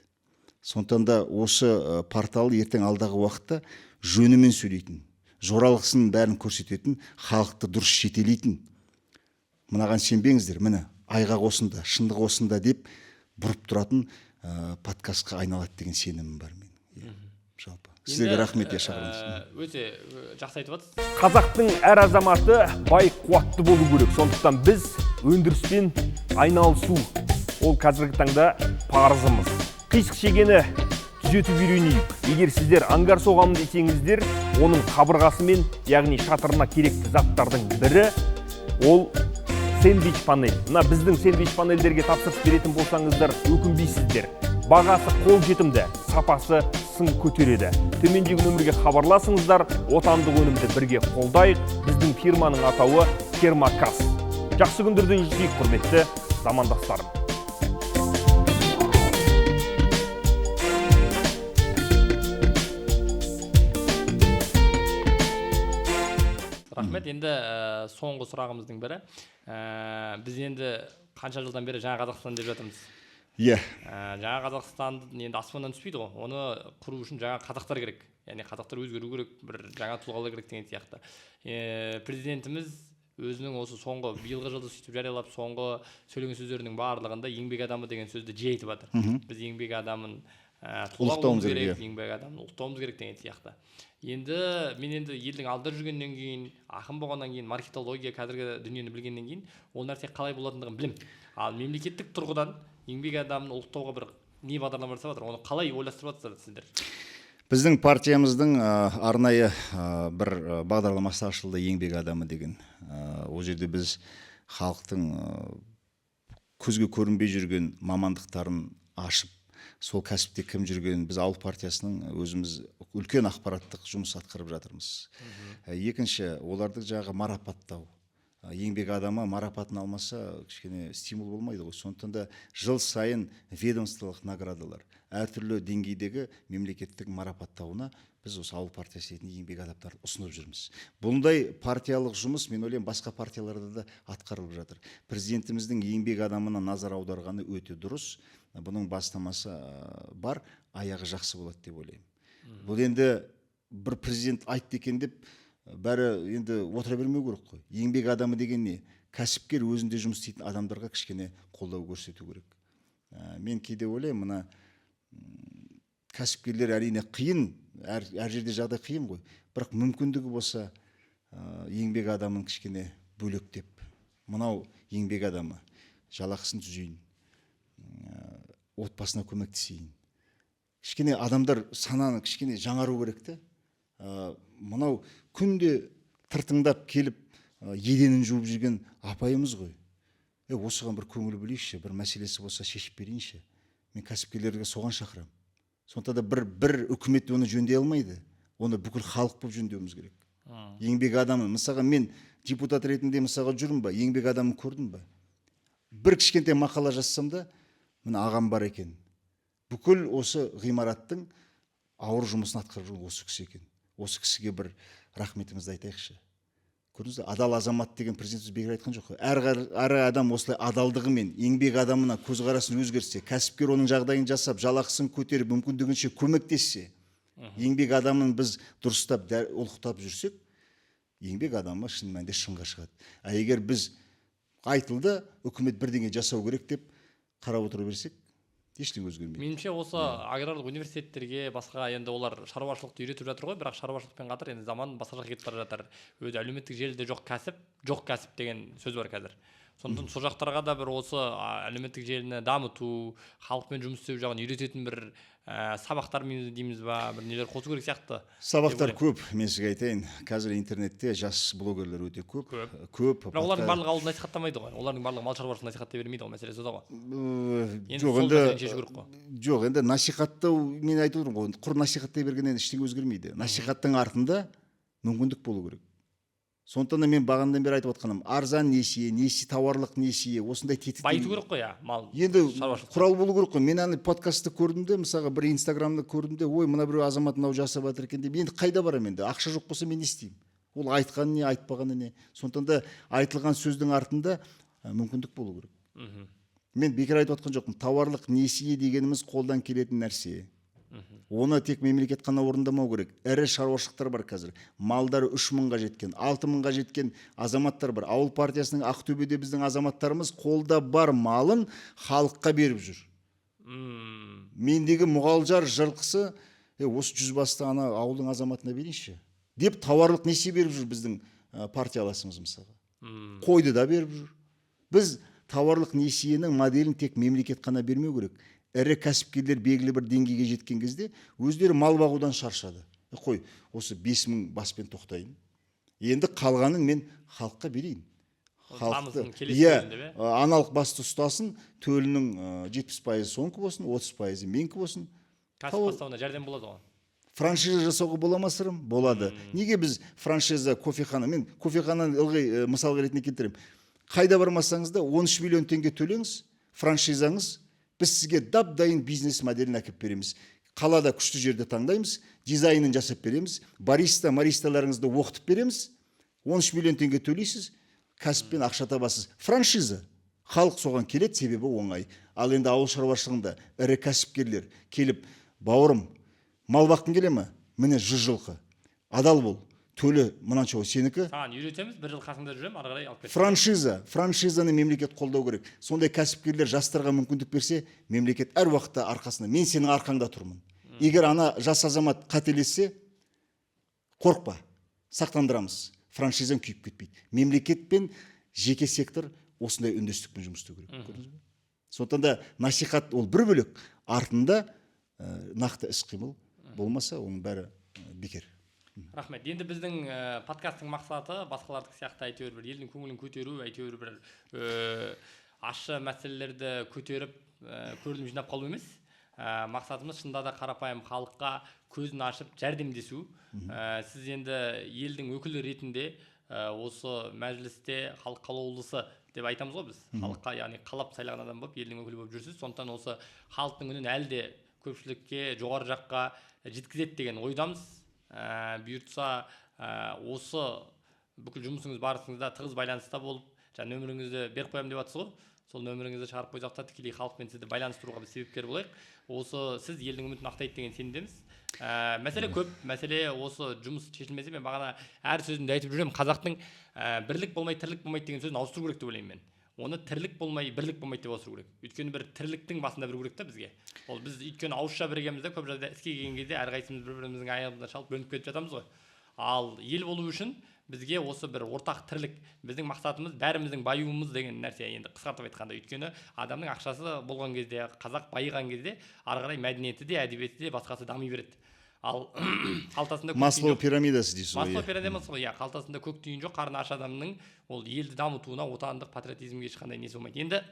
Сондықтан да осы портал ертең алдағы уақытта жөнімен сөйлейтін, жоралғысын бәрін көрсететін, халықты дұрыс жетелейтін. Мынаған сенбеңіздер, міне айғақ осында, шындық осында деп бұрып тұратын подкастқа айналады деген сенімім бар мен. Жалпы. Сіздерге рахмет шақырыңыз. Өте жақсы айтып жатсыз. Қазақтың әр азаматы бай қуатты болу керек. Сондықтан біз өндіріспен айналысу ол қазіргі таңда парызымыз. Қисық шегені түзетіп үйренейік. Егер сіздер ангар соғамын десеңіздер, оның қабырғасымен, яғни шатырына керекті заттардың бірі ол сэндвич панель. Мына біздің сэндвич панельдерге тапсырыс беретін болсаңыздар, өкінбейсіздер. Бағасы қол жетімді, сапасы сын көтереді. Төмендегі нөмірге хабарласыңыздар, отандық өнімді бірге қолдайық. Біздің фирманың атауы Кермакас. Жақсы күндерден жейік, құрметті замандастарым. Рахмет. Енді соңғы сұрағымыздың бірі, біз енді қанша жылдан бері жаңа Қазақстан деп жатырмыз. Иә. Жаңа Қазақстанды енді аспаннан түспейді ғой. Оны құру үшін жаңа қазақтар керек. Яғни қазақтар өзгеру керек, бір жаңа тұлғалар керек деген сияқты. Президентіміз өзінің осы соңғы биылғы жылды сөйтіп жариялап, соңғы сөйлеген сөздерінің барлығында еңбек адамы деген сөзді жиі айтып жатыр. Біз еңбек адамын ұлықтауымыз керек, еңбек адамын ұлықтауымыз керек деген сияқты. Енді мен енді елдің алдында жүргеннен кейін, ақын болғаннан кейін, маркетология қазіргі дүниені білгеннен кейін ол нәрсе қалай болатындығын білем. Ал мемлекеттік тұрғыдан еңбек адамын ұлықтауға бір не бағдарлама жасап жатыр, оны қалай ойластырып жатсыздар сіздер? Біздің партиямыздың арнайы бір бағдарламасы ашылды, еңбек адамы деген. Ол жерде біз халықтың көзге көрінбей жүрген мамандықтарын ашып, сол кәсіпте кім жүрген, біз ауыл партиясының өзіміз үлкен ақпараттық жұмыс атқарып жатырмыз. Екінші, оларды жағы марапаттау. Еңбек адамы марапатын алмаса кішкене стимул болмайды ғой. Сондықтан да жыл сайын ведомстволық наградалар, әртүрлі деңгейдегі мемлекеттік марапаттауына біз осы ауыл партиясы ретінде еңбек адамдарды ұсынып жүрміз. Бұндай партиялық жұмыс, мен ойлаймын, басқа партияларда да атқарылып жатыр. Президентіміздің еңбек адамына назар аударғаны өте дұрыс. Бұның бастамасы бар, аяғы жақсы болады деп ойлаймын. Бұл енді бір президент айтты екен деп бәрі енді отыра бермеу керек қой. Еңбек адамы деген не? Кәсіпкер өзінде жұмыс істейтін адамдарға кішкене қолдау көрсету керек. Мен кейде ойлаймын, мына кәсіпкерлер әрине қиын, әр жерде жағдай қиын ғой. Бірақ мүмкіндігі болса, еңбек адамын кішкене бөлектеп, мынау еңбек адамы жалақысын түзейін, отбасына көмектесейін. Кішкене адамдар сананы кішкене жаңару керек те. Мынау күнде тыртыңдап келіп еденін жуып жүрген апайымыз ғой. Осыған бір көңіл бөлейікші, бір мәселесі болса шешіп берейінші. Мен кәсіпкерлерге соған шақырамын. Сонда да бір үкімет оны жөндей алмайды. Оны бүкіл халық болып жөндеуіміз керек. Еңбек адамы, мысалға мен депутат ретінде мысалға жүрмін ба, еңбек адамын көрдім ба? Бір кішкентай мақала жазсам да, мына ағам бар екен. Бүкіл осы ғимараттың ауыр жұмысын атқарып жүрген осы кісі екен. Осы кісіге бір рахметімізді айтайықшы. Көрдіңіз бе, адал азамат деген президентіміз бекер айтқан жоқ. Әр адам осылай адалдығымен еңбек адамына көзқарасын өзгертсе, кәсіпкер оның жағдайын жасап, жалақысын көтеріп, мүмкіндігінше көмектессе, еңбек адамын біз дұрыстап, ұлықтап жүрсек, еңбек адамы шын мәнінде шыңға шығады. Егер біз айтылды, үкімет бірдеңе жасау керек деп қарап отыра берсек, ештеңе өзгермейді. Меніңше осы аграрлық университеттерге, басқа енді олар шаруашылықты үйретіп жатыр ғой, бірақ шаруашылықпен қатар енді заман басқа жаққа кетіп бара жатыр. Өзі әлеуметтік желіде жоқ кәсіп деген сөз бар қазір. Сондықтан сол жақтарға да бір осы әлеуметтік желіні дамыту, халықпен жұмыс істеу жағын үйрететін бір сабақтар дейміз ба, бір нелер қосу керек сияқты. Сабақтар көп, мен сізге айтайын. Қазір интернетте жас блогерлер өте көп. Бірақ олардың барлығы ауылды насихаттамайды ғой. Олардың барлығы мал шаруашылығын насихаттай бермейді ғой, мәселе сода ғой. Жоқ, енді насихаттау, мен айтып отырмын ғой, құр насихаттай бергеннен ештеңе өзгермейді. Насихаттың артында мүмкіндік болу керек. Сондықтан да мен бағанадан бері айтып отқаным, арзан несие, тауарлық несие, осындай тетік. Байыту керек қой, мал. Енді құрал болу керек қой. Мен аны подкастты көрдім де, мысалға бір инстаграмды көрдім де, ой, мына біреу азамат мынау жасап жатыр екен деп, енді қайда барамын енді? Ақша жоқ болса мен не істеймін? Ол айтқаны не, айтпағаны не? Сондықтан да айтылған сөздің артында мүмкіндік болу керек. Мен бекер айтып отқан жоқпын. Тауарлық несие дегеніміз қолдан келетін нәрсе. Оны тек мемлекет қана орындамау керек. Ірі шаруашылықтар бар қазір. Малдары 3000-ға жеткен, 6000-ға жеткен азаматтар бар. Ауыл партиясының Ақтөбеде біздің азаматтарымыз қолда бар малын халыққа беріп жүр. Мендегі мұғалжар жылқысы, осы 100 басты ана ауылдың азаматына берейінші деп тауарлық несие беріп жүр біздің партияласымыз мысалға. Қойды да беріп жүр. Біз тауарлық несиенің моделін тек мемлекет қана бермеу керек. Ірі кәсіпкерлер белгілі бір деңгейге жеткен кезде өздері мал бағудан шаршады. Қой, осы 5000 баспен тоқтайын. Енді қалғанын мен халыққа берейін. Аналық басты ұстасын, төлінің 70% соңғы болсын, 30% менкі болсын. Кәсіп бастауына жәрдем болады ғой. Франшиза жасауға бола ма сырым? Болады. Неге біз франшиза кофехана, мен кофехананы ылғи мысал ретінде келтіремін. Қайда бармасаңыз да 13 миллион теңге төлеңіз, франшизаңыз, біз сізге дап-дайын бизнес моделін әкеп береміз. Қалада күшті жерді таңдаймыз, дизайнын жасап береміз, маристаларыңызды оқытып береміз. 13 миллион теңге төлейсіз, кәсіппен ақша табасыз. Франшиза. Халық соған келеді, себебі оңай. Ал енді ауыл шаруашылығында ірі кәсіпкерлер келіп, бауырым, мал баққың келе ме? Міне 100 жылқы. Адал бол. Төле мынанша сенікі. Саған үйретеміз, 1 жыл қасыңда жүрем, ары қарай алып кет. Франшизаны мемлекет қолдау керек. Сондай кәсіпкерлер жастарға мүмкіндік берсе, мемлекет әр уақытта арқасында, мен сенің арқаңда тұрмын. Егер ана жас азамат қателессе, қорқпа, сақтандырамыз. Франшизаң күйіп кетпейді. Мемлекет пен жеке сектор осындай үндестікпен жұмыс істеу керек. Көрдіңіз бе? Сондықтан да насихат ол бір бөлек, артында нақты іс-қимыл болмаса, оның бәрі бекер. Рахмет. Енді біздің подкасттың мақсаты басқалардық сияқты әйтеуір бір елдің көңілін көтеру, әйтеуір бір ащы мәселелерді көтеріп көрілім жинап қалу емес. Мақсатымыз шынында да қарапайым халыққа көзін ашып жәрдемдесу. Сіз енді елдің өкілі ретінде осы мәжілісте халық қалаулысы деп айтамыз ғой біз. Халыққа, яғни қалап сайлаған адам болып, елдің өкілі болып жүрсіз. Сондықтан осы халықтың үнін әлі де көпшілікке, жоғары жаққа жеткізеді деген ойдамыз. Бұйыртса осы бүкіл жұмысыңыз барысыңызда тығыз байланыста болып, жаңа нөміріңізді беріп қоямын деп жатсыз ғой. Сол нөміріңізді шығарып қойсақ та тікелей халықпен сізді байланыстыруға біз себепкер болайық. Осы сіз елдің үмітін ақтайды деген сенімдеміз. Мәселе көп, мәселе осы жұмыс шешілмесе, мен бағана әр сөзімде айтып жүремін, қазақтың бірлік болмай тірлік болмайды деген сөзін ауыстыру керек деп ойлаймын мен. Оны тірлік болмай бірлік болмайды деп ауыстыру керек. Өйткені бір тірліктің басында бірігу керек та бізге. Ол біз өйткені ауызша біргемізде көп жағдайда іске келген кезде әрқайсымыз бір-біріміздің аяғымыздан шалып бөлініп кетіп жатамыз ғой. Ал ел болу үшін бізге осы бір ортақ тірлік, біздің мақсатымыз бәріміздің баюымыз деген нәрсе, енді қысқартып айтқанда. Өйткені адамның ақшасы болған кезде, қазақ байыған кезде, ары қарай мәдениеті де, әдебиеті де басқасы дами береді. Ал қалтасында Маслоу пирамидасы дейсіз ғой. Маслоу пирамидасы ғой, қалтасында көк түйін жоқ, қарны аш адамның ол елді дамытуына, отандық патриотизмге ешқандай несі болмайды. Енді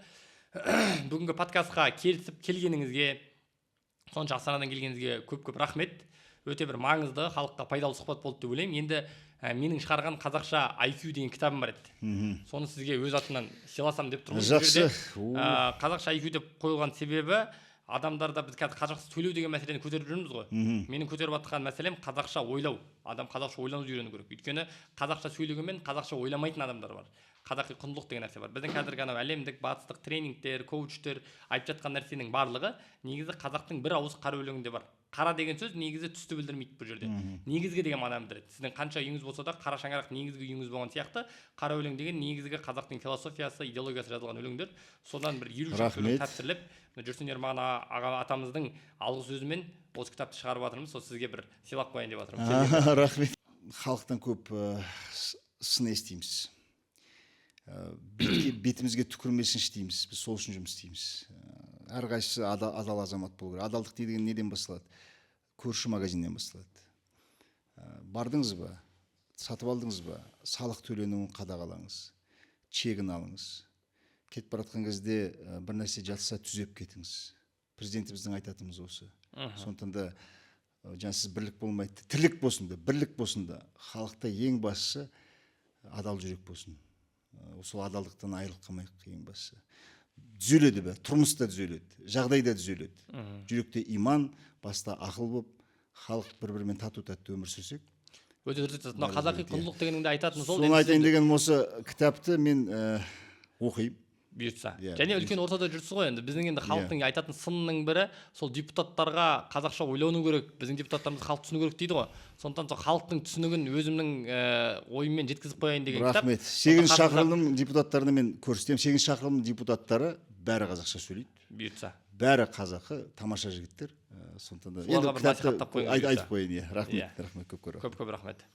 бүгінгі подкастқа келісіп келгеніңізге, сонша Астанадан келгеніңізге көп рахмет. Өте бір маңызды, халыққа пайдалы сұхбат болды деп ойлаймын. Енді менің шығарған қазақша IQ деген кітабым бар еді. Соны сізге өз атымнан сыйласам деп тұрмын. Жақсы. Қазақша IQ деп қойылған себебі адамдарда біз қазір қазақша сөйлеу деген мәселені көтеріп жүрміз ғой. Менің көтеріп жатқан мәселем қазақша ойлау. Адам қазақша ойлануды үйрену керек. Өйткені қазақша сөйлегенмен қазақша ойламайтын адамдар бар. Қазақи құндылық деген нәрсе бар. Біздің қазіргі анау әлемдік батыстық тренингтер, коучтер айтып жатқан нәрсенің барлығы негізі қазақтың бір ауыз қара өлеңінде бар. Қара деген сөз негізі түсті білдірмейді бұл жерде. Негізгі деген мағынаны білдіреді. Сіздің қанша үйіңіз болса да қара шаңырақ негізгі үйіңіз болған сияқты, қара өлең деген негізгі қазақтың философиясы, идеологиясы жазылған өлеңдер. Содан бір 50 өлең тәпсірлеп, Жүрсін Ерман аға атамыздың алғы сөзімен осы кітапты шығарып жатырмыз. Сол сізге бір сыйлап қояйын деп жатырмын. Рахмет. Халықтан көп сын естиміз. Бетімізге түкірмесін істейміз. Біз сол үшін жұмыс істейміз. Әрқайсысы адал азамат болу керек. Адалдық деген неден басталады? Көрші магазиннен басталады. Бардыңыз ба? Сатып алдыңыз ба? Салық төленуін қадағалаңыз. Чегін алыңыз. Кетіп баратқан кезде бір нәрсе жатса түзеп кетіңіз. Президентіміздің айтатынымыз осы. Сондықтан да жаңа сіз бірлік болмайды, тірлік болсын да, бірлік болсын да, халықта ең бастысы адал жүрек болсын. Сол адалдықтан айырылып қалмайық ең бастысы. Түзеледі бе? Тұрмыста түзеледі, жағдайда түзеледі. Жүректе иман, баста ақыл болып, халық бір-бірімен тату-тәтті өмір сүрсек. Өте дұрыс. Қазақи құндылық дегеніңде айтатын сол. Соны айтайын дегенім осы кітапты мен оқимын. Бұйыртса. Және үлкен ортада жүрсіз ғой енді. Біздің енді халықтың айтатын сынының бірі сол депутаттарға қазақша ойлану керек. Біздің депутаттарымыз халық түсіну керек дейді ғой. Сондықтан сол халықтың түсінігін өзімнің ойыммен жеткізіп қояйын деген кітап. Рахмет. 8 шақырылым депутаттарына мен көрсетемін. 8 шақырылым депутаттары бәрі қазақша сөйлейді. Бұйыртса. Бәрі қазақы, тамаша жігіттер. Сондықтан да енді кітапты айтып қояйын. Рахмет. Көп рахмет.